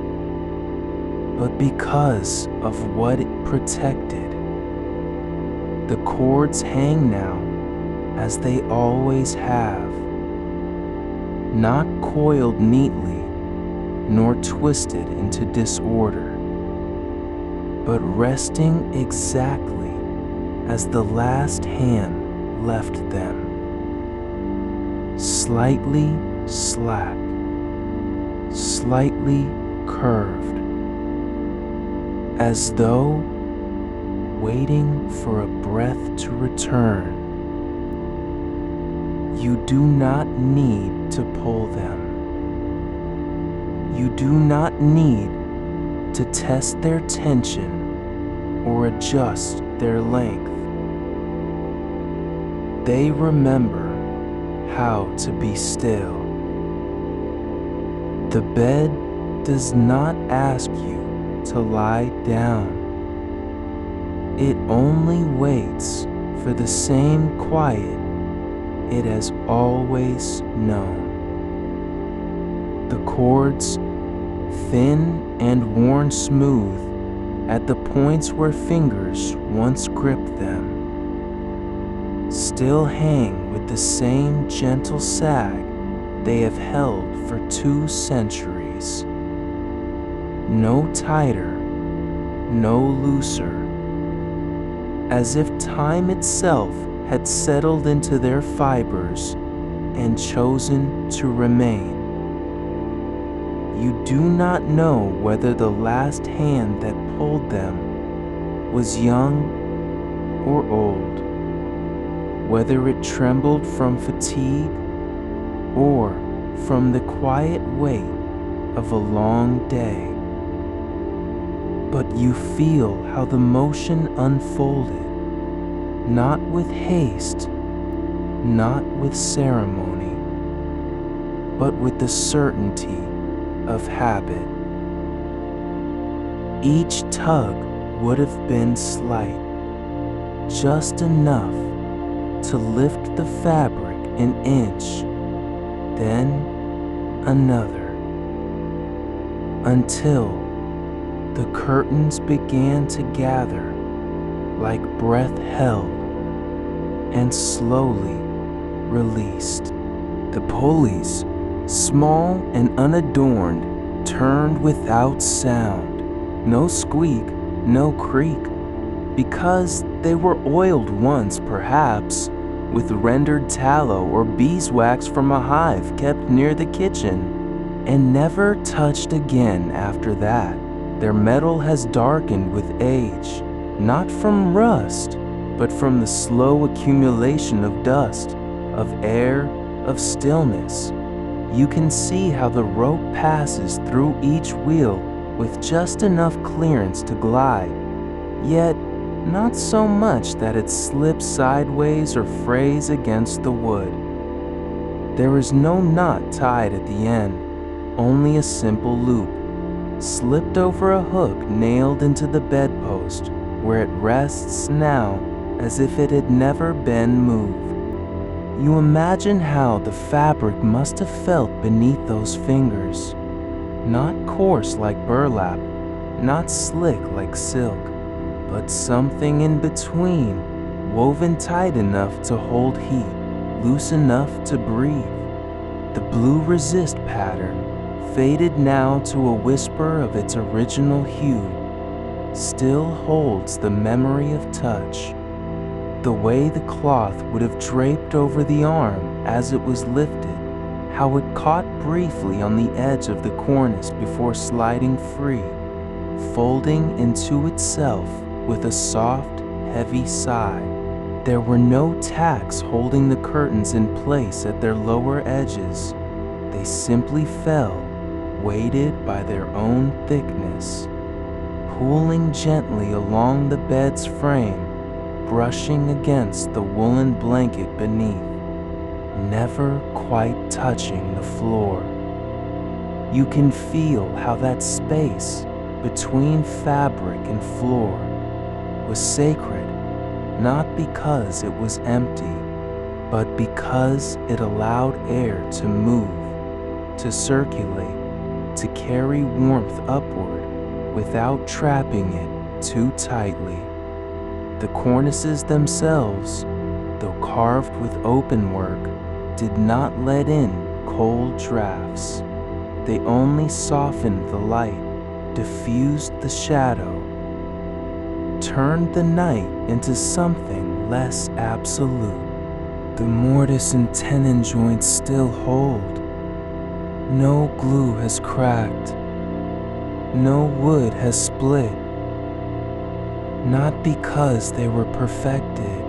but because of what it protected. The cords hang now as they always have, not coiled neatly, nor twisted into disorder, but resting exactly as the last hand left them. Slightly slack, slightly curved, as though waiting for a breath to return. You do not need to pull them. You do not need to test their tension or adjust their length. They remember how to be still. The bed does not ask you to lie down. It only waits for the same quiet it has always known. The cords, thin and worn smooth at the points where fingers once gripped them, still hang with the same gentle sag they have held for 2 centuries. No tighter, no looser, as if time itself had settled into their fibers and chosen to remain. You do not know whether the last hand that pulled them was young or old, whether it trembled from fatigue or from the quiet weight of a long day. But you feel how the motion unfolded, not with haste, not with ceremony, but with the certainty of habit. Each tug would have been slight, just enough to lift the fabric an inch, then another, until the curtains began to gather like breath held and slowly released. The pulleys, small and unadorned, turned without sound. No squeak, no creak, because they were oiled once, perhaps, with rendered tallow or beeswax from a hive kept near the kitchen, and never touched again after that. Their metal has darkened with age, not from rust, but from the slow accumulation of dust, of air, of stillness. You can see how the rope passes through each wheel with just enough clearance to glide, yet not so much that it slips sideways or frays against the wood. There is no knot tied at the end, only a simple loop, slipped over a hook nailed into the bedpost, where it rests now as if it had never been moved. You imagine how the fabric must have felt beneath those fingers. Not coarse like burlap, not slick like silk, but something in between, woven tight enough to hold heat, loose enough to breathe. The blue resist pattern, faded now to a whisper of its original hue, still holds the memory of touch. The way the cloth would have draped over the arm as it was lifted, how it caught briefly on the edge of the cornice before sliding free, folding into itself with a soft, heavy sigh. There were no tacks holding the curtains in place at their lower edges. They simply fell, weighted by their own thickness, pulling gently along the bed's frame, brushing against the woolen blanket beneath, never quite touching the floor. You can feel how that space between fabric and floor was sacred, not because it was empty, but because it allowed air to move, to circulate, to carry warmth upward without trapping it too tightly. The cornices themselves, though carved with open work, did not let in cold drafts. They only softened the light, diffused the shadow, turned the night into something less absolute. The mortise and tenon joints still hold. No glue has cracked. No wood has split. Not because they were perfected,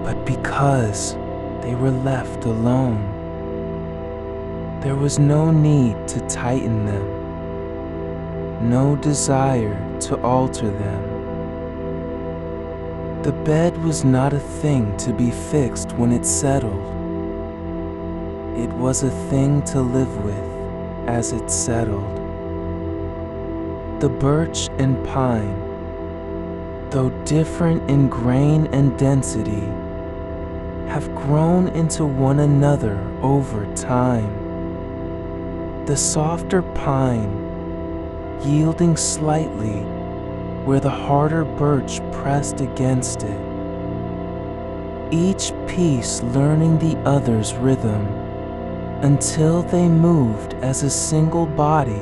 but because they were left alone. There was no need to tighten them, no desire to alter them. The bed was not a thing to be fixed when it settled. It was a thing to live with as it settled. The birch and pine, though different in grain and density, have grown into one another over time. The softer pine, yielding slightly where the harder birch pressed against it, each piece learning the other's rhythm until they moved as a single body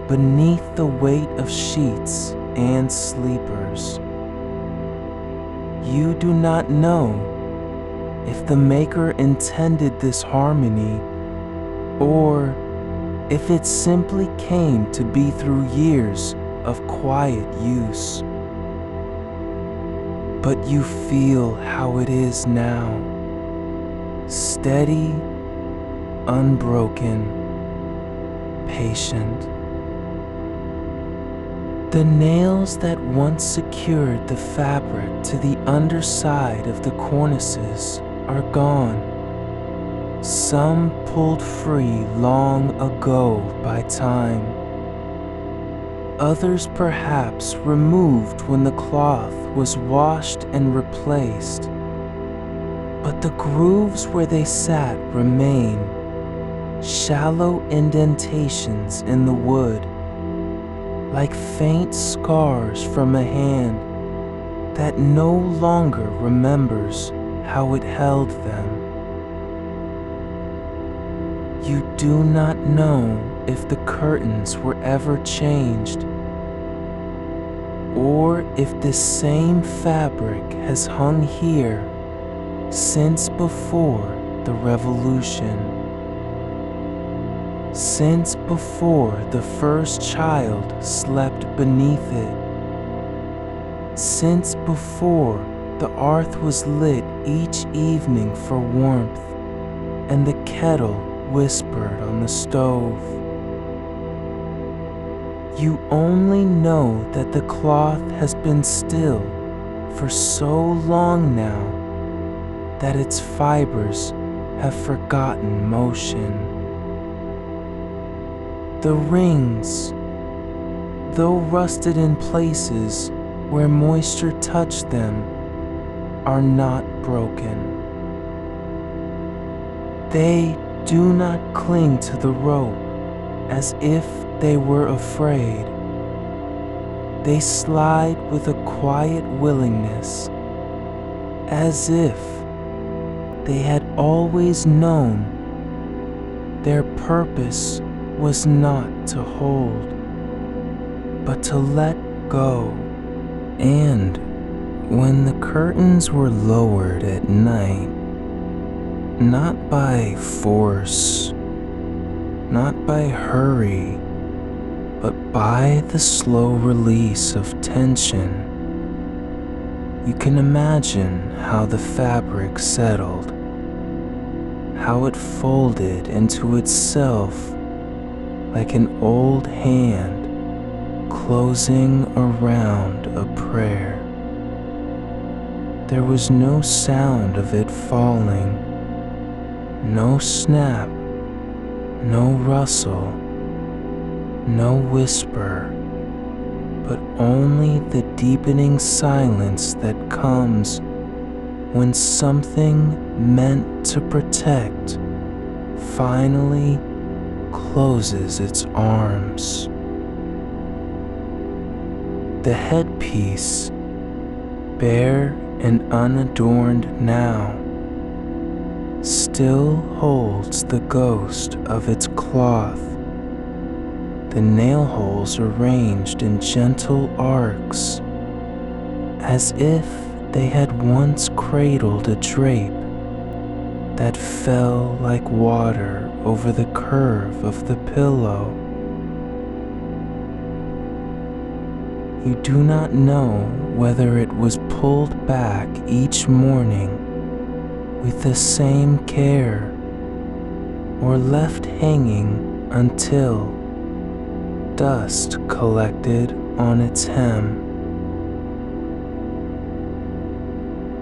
beneath the weight of sheets and sleepers. You do not know if the maker intended this harmony, or if it simply came to be through years of quiet use. But you feel how it is now, steady, unbroken, patient. The nails that once secured the fabric to the underside of the cornices are gone, some pulled free long ago by time, others perhaps removed when the cloth was washed and replaced, but the grooves where they sat remain, shallow indentations in the wood, like faint scars from a hand that no longer remembers how it held them. You do not know if the curtains were ever changed, or if this same fabric has hung here since before the Revolution, since before the first child slept beneath it, since before the hearth was lit each evening for warmth and the kettle whispered on the stove. You only know that the cloth has been still for so long now that its fibers have forgotten motion. The rings, though rusted in places where moisture touched them, are not broken. They do not cling to the rope as if they were afraid. They slide with a quiet willingness, as if they had always known their purpose was not to hold, but to let go. And when the curtains were lowered at night, not by force, not by hurry, but by the slow release of tension, you can imagine how the fabric settled, how it folded into itself like an old hand closing around a prayer. There was no sound of it falling, no snap, no rustle, no whisper, but only the deepening silence that comes when something meant to protect finally closes its arms. The headpiece, bare and unadorned now, still holds the ghost of its cloth, the nail holes arranged in gentle arcs, as if they had once cradled a drape that fell like water over the curve of the pillow. You do not know whether it was pulled back each morning with the same care, or left hanging until dust collected on its hem.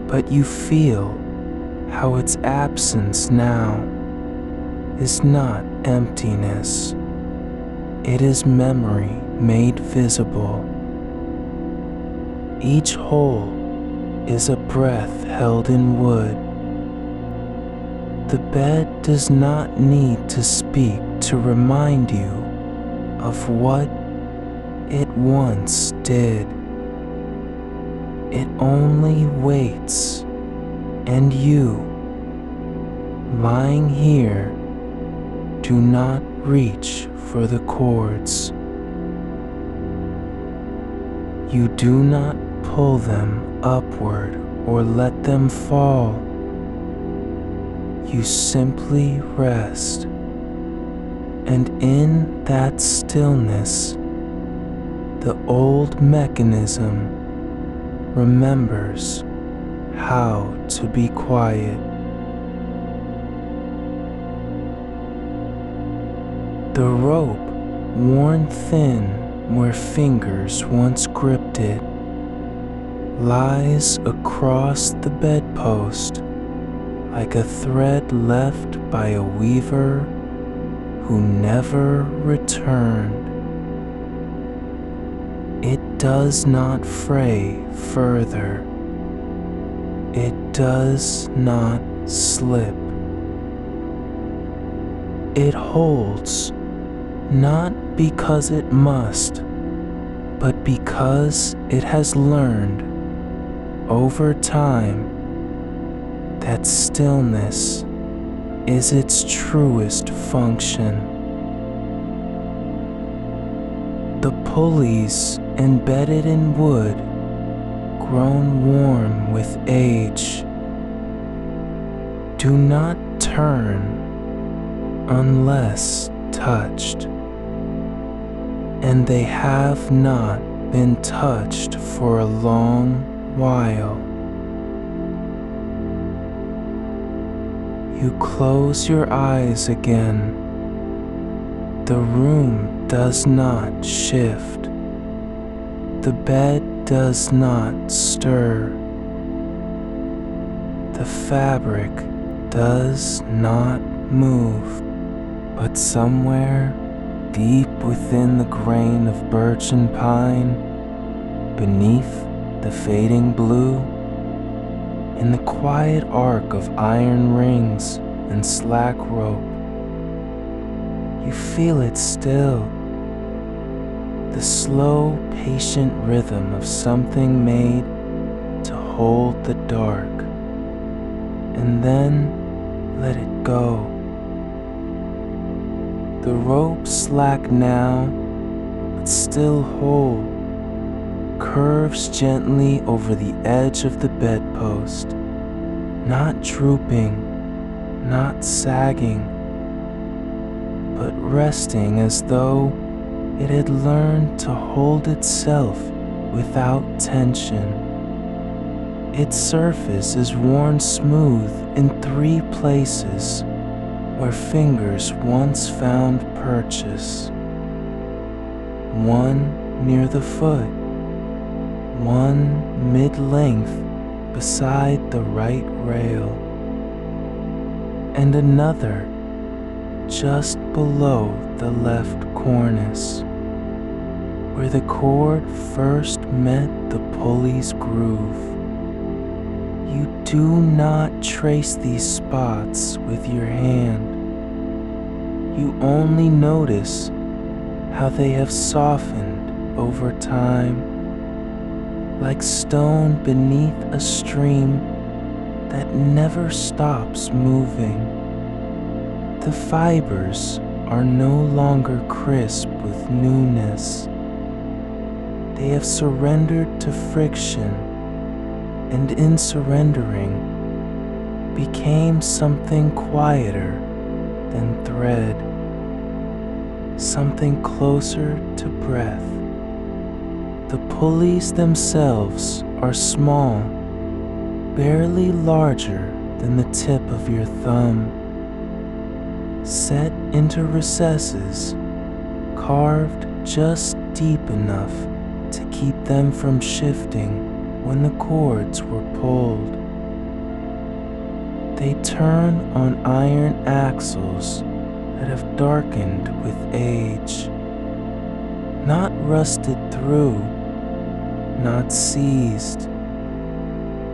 But you feel how its absence now is not emptiness. It is memory made visible. Each hole is a breath held in wood. The bed does not need to speak to remind you of what it once did. It only waits, and you, lying here, do not reach for the cords. You do not pull them upward or let them fall. You simply rest, and in that stillness, the old mechanism remembers how to be quiet. The rope, worn thin where fingers once gripped it, lies across the bedpost like a thread left by a weaver who never returned. It does not fray further. It does not slip. It holds, not because it must, but because it has learned over time that stillness is its truest function. The pulleys embedded in wood, grown warm with age, do not turn unless touched, and they have not been touched for a long while. You close your eyes again. The room does not shift. The bed does not stir. The fabric does not move. But somewhere deep within the grain of birch and pine, beneath the fading blue, in the quiet arc of iron rings and slack rope, you feel it still, the slow, patient rhythm of something made to hold the dark, and then let it go. The rope slack now, but still whole, curves gently over the edge of the bedpost, not drooping, not sagging, but resting as though it had learned to hold itself without tension. Its surface is worn smooth in 3 places where fingers once found purchase. 1 near the foot, 1 mid-length beside the right rail, and another just below the left cornice, where the cord first met the pulley's groove. You do not trace these spots with your hand. You only notice how they have softened over time, like stone beneath a stream that never stops moving. The fibers are no longer crisp with newness. They have surrendered to friction, and in surrendering, became something quieter than thread, something closer to breath. The pulleys themselves are small, barely larger than the tip of your thumb, set into recesses, carved just deep enough to keep them from shifting when the cords were pulled. They turn on iron axles that have darkened with age, not rusted through, not seized,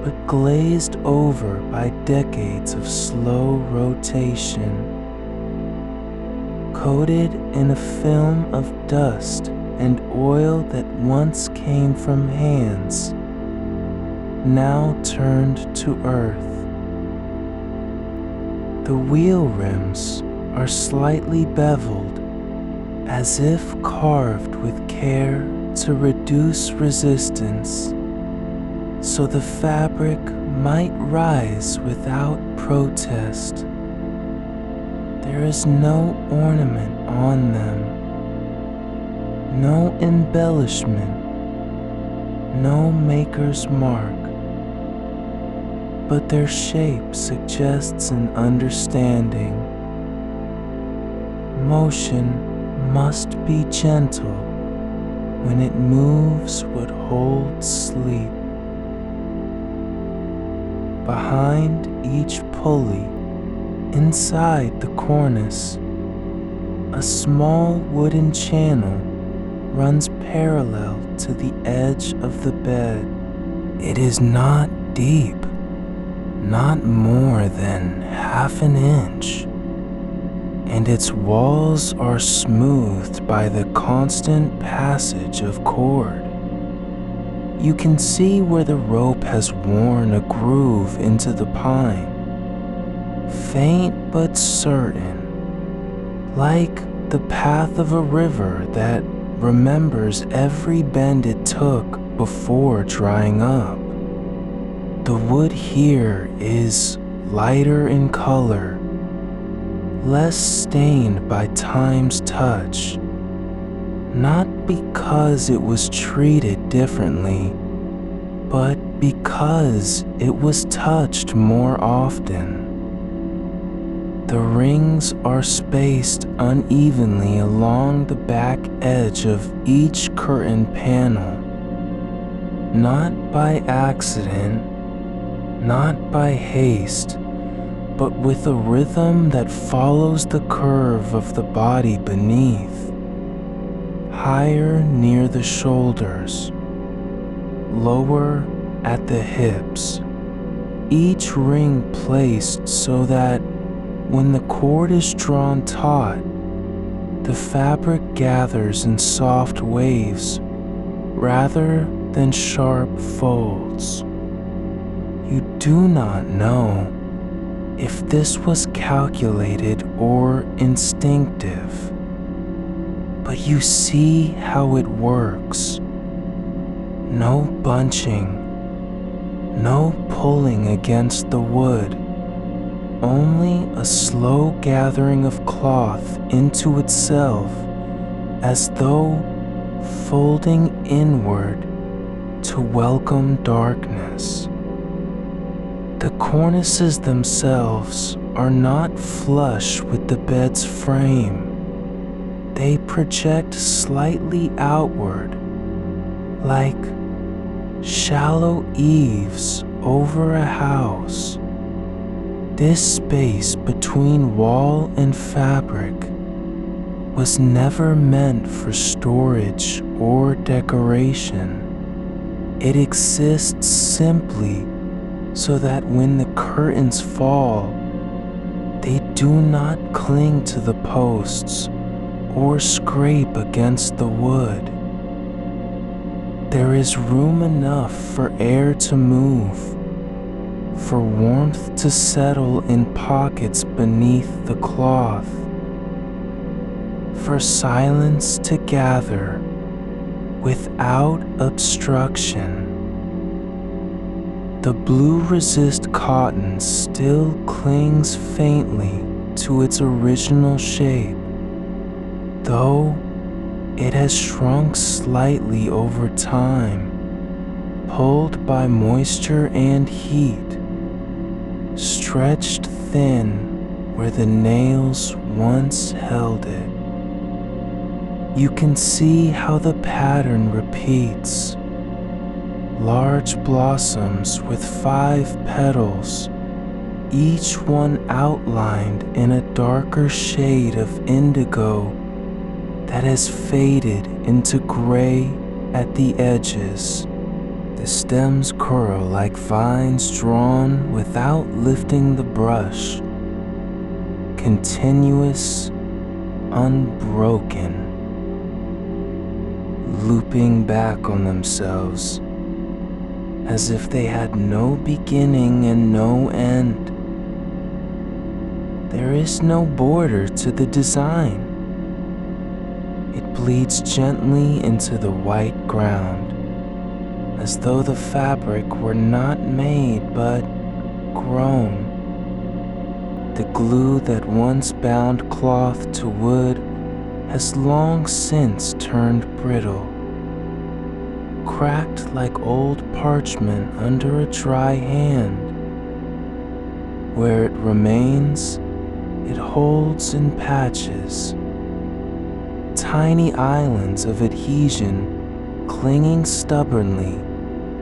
but glazed over by decades of slow rotation, coated in a film of dust and oil that once came from hands, now turned to earth. The wheel rims are slightly beveled, as if carved with care to reduce resistance, so the fabric might rise without protest. There is no ornament on them, no embellishment, no maker's mark, but their shape suggests an understanding. Motion must be gentle when it moves what holds sleep. behind each pulley, inside the cornice, a small wooden channel runs parallel to the edge of the bed. It is not deep, not more than half an inch, and its walls are smoothed by the constant passage of cord. You can see where the rope has worn a groove into the pine, faint but certain, like the path of a river that remembers every bend it took before drying up. The wood here is lighter in color, less stained by time's touch, not because it was treated differently, but because it was touched more often. The rings are spaced unevenly along the back edge of each curtain panel, not by accident, not by haste, but with a rhythm that follows the curve of the body beneath. Higher near the shoulders, lower at the hips, each ring placed so that when the cord is drawn taut, the fabric gathers in soft waves rather than sharp folds. You do not know if this was calculated or instinctive, but you see how it works. No bunching, no pulling against the wood, only a slow gathering of cloth into itself as though folding inward to welcome darkness. The cornices themselves are not flush with the bed's frame. They project slightly outward, like shallow eaves over a house. This space between wall and fabric was never meant for storage or decoration. It exists simply so that when the curtains fall, they do not cling to the posts or scrape against the wood. There is room enough for air to move, for warmth to settle in pockets beneath the cloth, for silence to gather without obstruction. The blue resist cotton still clings faintly to its original shape, though it has shrunk slightly over time, pulled by moisture and heat, stretched thin where the nails once held it. You can see how the pattern repeats. Large blossoms with 5 petals, each one outlined in a darker shade of indigo that has faded into gray at the edges. The stems curl like vines drawn without lifting the brush, continuous, unbroken, looping back on themselves as if they had no beginning and no end. There is no border to the design. It bleeds gently into the white ground, as though the fabric were not made but grown. The glue that once bound cloth to wood has long since turned brittle, cracked like old parchment under a dry hand. Where it remains, it holds in patches, tiny islands of adhesion clinging stubbornly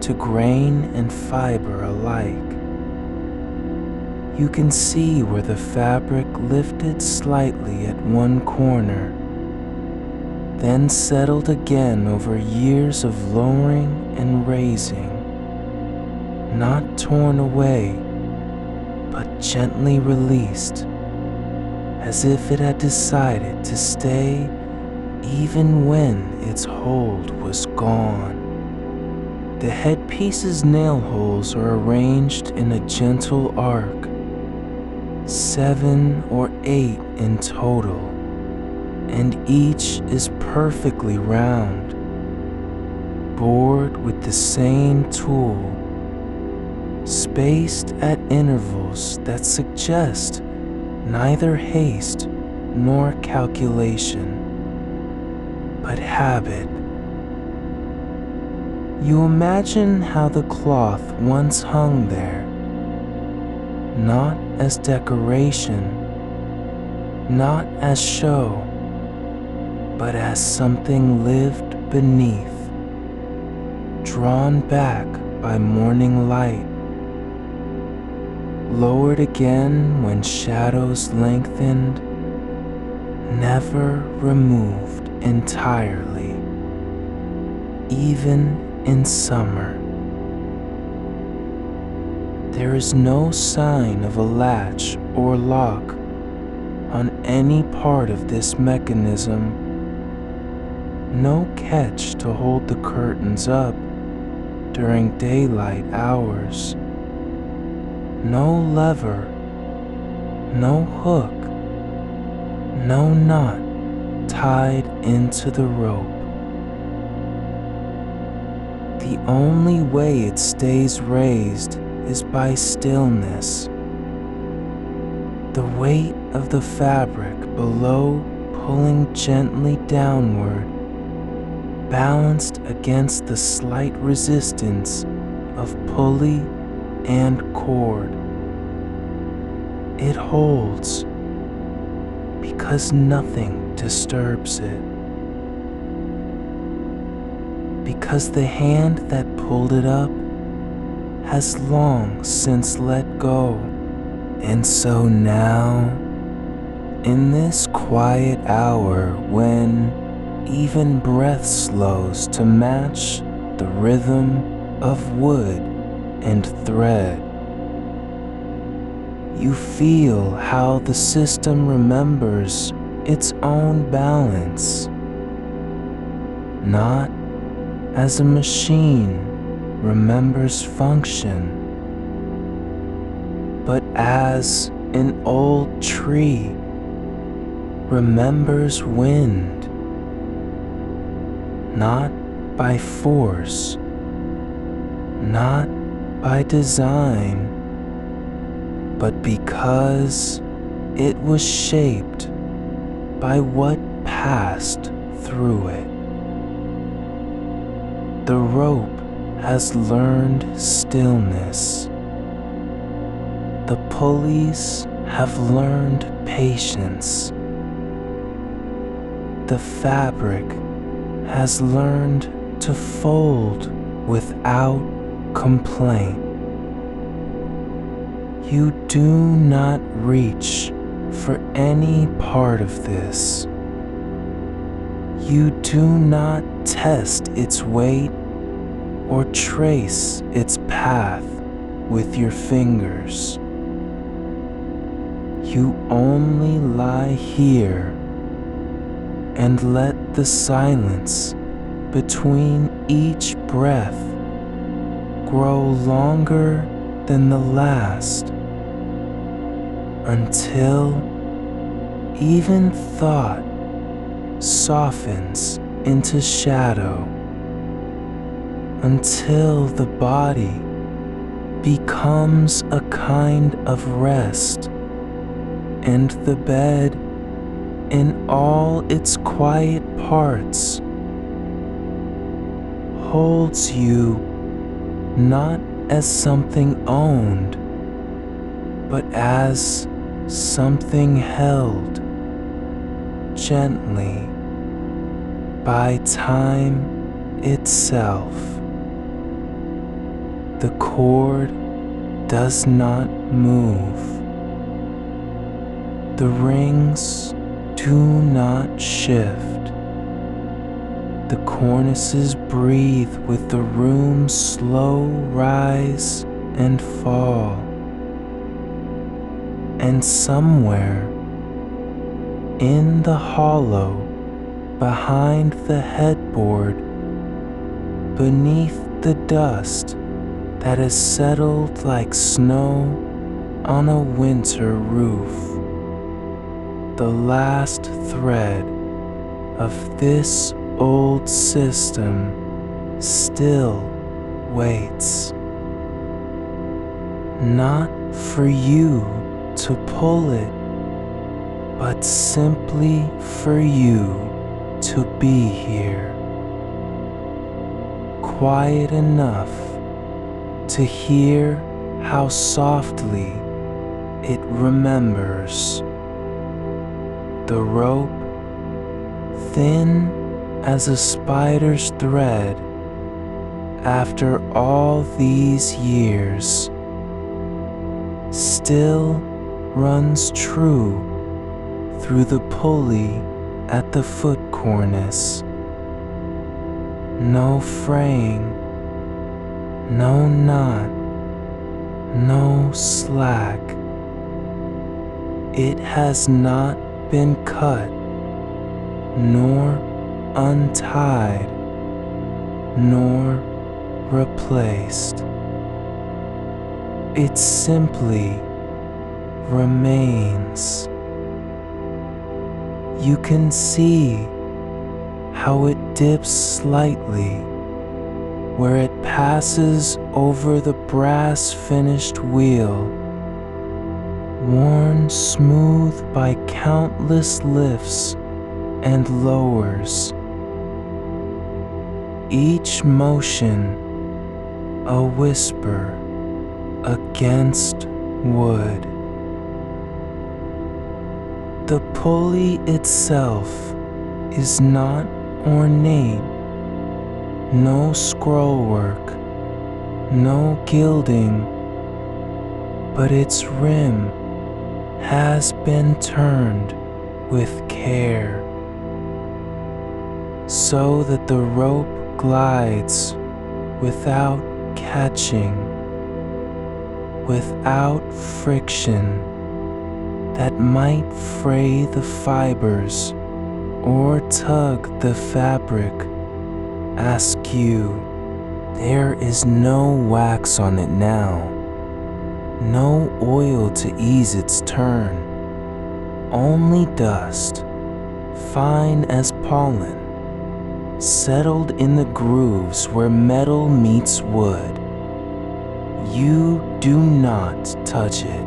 to grain and fiber alike. You can see where the fabric lifted slightly at one corner, then settled again over years of lowering and raising, not torn away, but gently released, as if it had decided to stay even when its hold was gone. The headpiece's nail holes are arranged in a gentle arc, 7 or 8 in total, and each is perfectly round, bored with the same tool, spaced at intervals that suggest neither haste nor calculation, but habit. You imagine how the cloth once hung there, not as decoration, not as show, but as something lived beneath, drawn back by morning light, lowered again when shadows lengthened, never removed entirely, even in summer. There is no sign of a latch or lock on any part of this mechanism, no catch to hold the curtains up during daylight hours, no lever, no hook, no knot tied into the rope. The only way it stays raised is by stillness. The weight of the fabric below pulling gently downward, balanced against the slight resistance of pulley and cord. It holds because nothing disturbs it. Because the hand that pulled it up has long since let go. And so now, in this quiet hour when even breath slows to match the rhythm of wood and thread, you feel how the system remembers its own balance, not as a machine remembers function, but as an old tree remembers wind, not by force, not by design, but because it was shaped by what passed through it. The rope has learned stillness. The pulleys have learned patience. The fabric has learned to fold without complaint. You do not reach for any part of this. You do not test its weight or trace its path with your fingers. You only lie here and let the silence between each breath grow longer than the last, until even thought softens into shadow, until the body becomes a kind of rest, and the bed in all its quiet parts holds you not as something owned, but as something held gently by time itself. The cord does not move. The rings do not shift. The cornices breathe with the room's slow rise and fall. And somewhere in the hollow behind the headboard, beneath the dust that has settled like snow on a winter roof, the last thread of this old system still waits. Not for you to pull it, but simply for you to be here, quiet enough to hear how softly it remembers. The rope, thin as a spider's thread, after all these years, still runs true through the pulley at the foot cornice. No fraying, no knot, no slack. It has not been cut, nor untied, nor replaced. It simply remains. You can see how it dips slightly where it passes over the brass finished wheel, worn smooth by countless lifts and lowers. Each motion a whisper against wood. The pulley itself is not ornate, no scrollwork, no gilding, but its rim has been turned with care, so that the rope glides without catching, without friction that might fray the fibers or tug the fabric askew. There is no wax on it now, no oil to ease its turn, only dust, fine as pollen, settled in the grooves where metal meets wood. You do not touch it.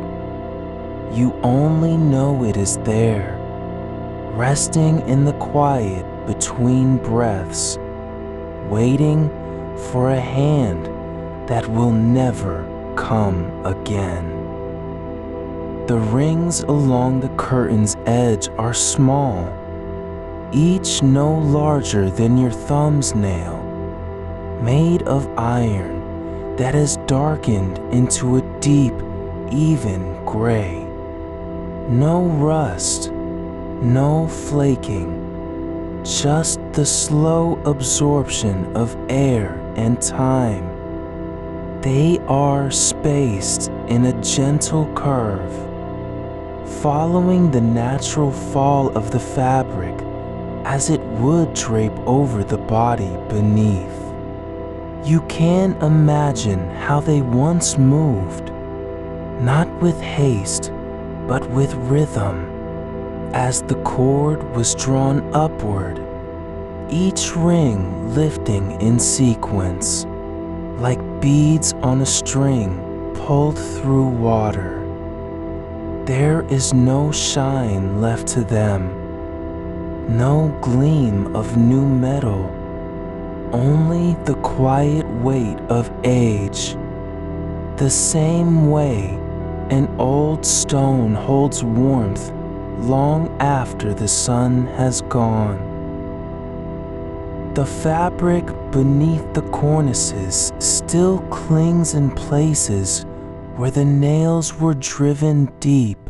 You only know it is there, resting in the quiet between breaths, waiting for a hand that will never come again. The rings along the curtain's edge are small, each no larger than your thumb's nail, made of iron that has darkened into a deep, even gray. No rust, no flaking, just the slow absorption of air and time. They are spaced in a gentle curve, following the natural fall of the fabric as it would drape over the body beneath. You can imagine how they once moved, not with haste, but with rhythm, as the cord was drawn upward, each ring lifting in sequence, like beads on a string pulled through water. There is no shine left to them, no gleam of new metal, only the quiet weight of age, the same way an old stone holds warmth long after the sun has gone. The fabric beneath the cornices still clings in places where the nails were driven deep,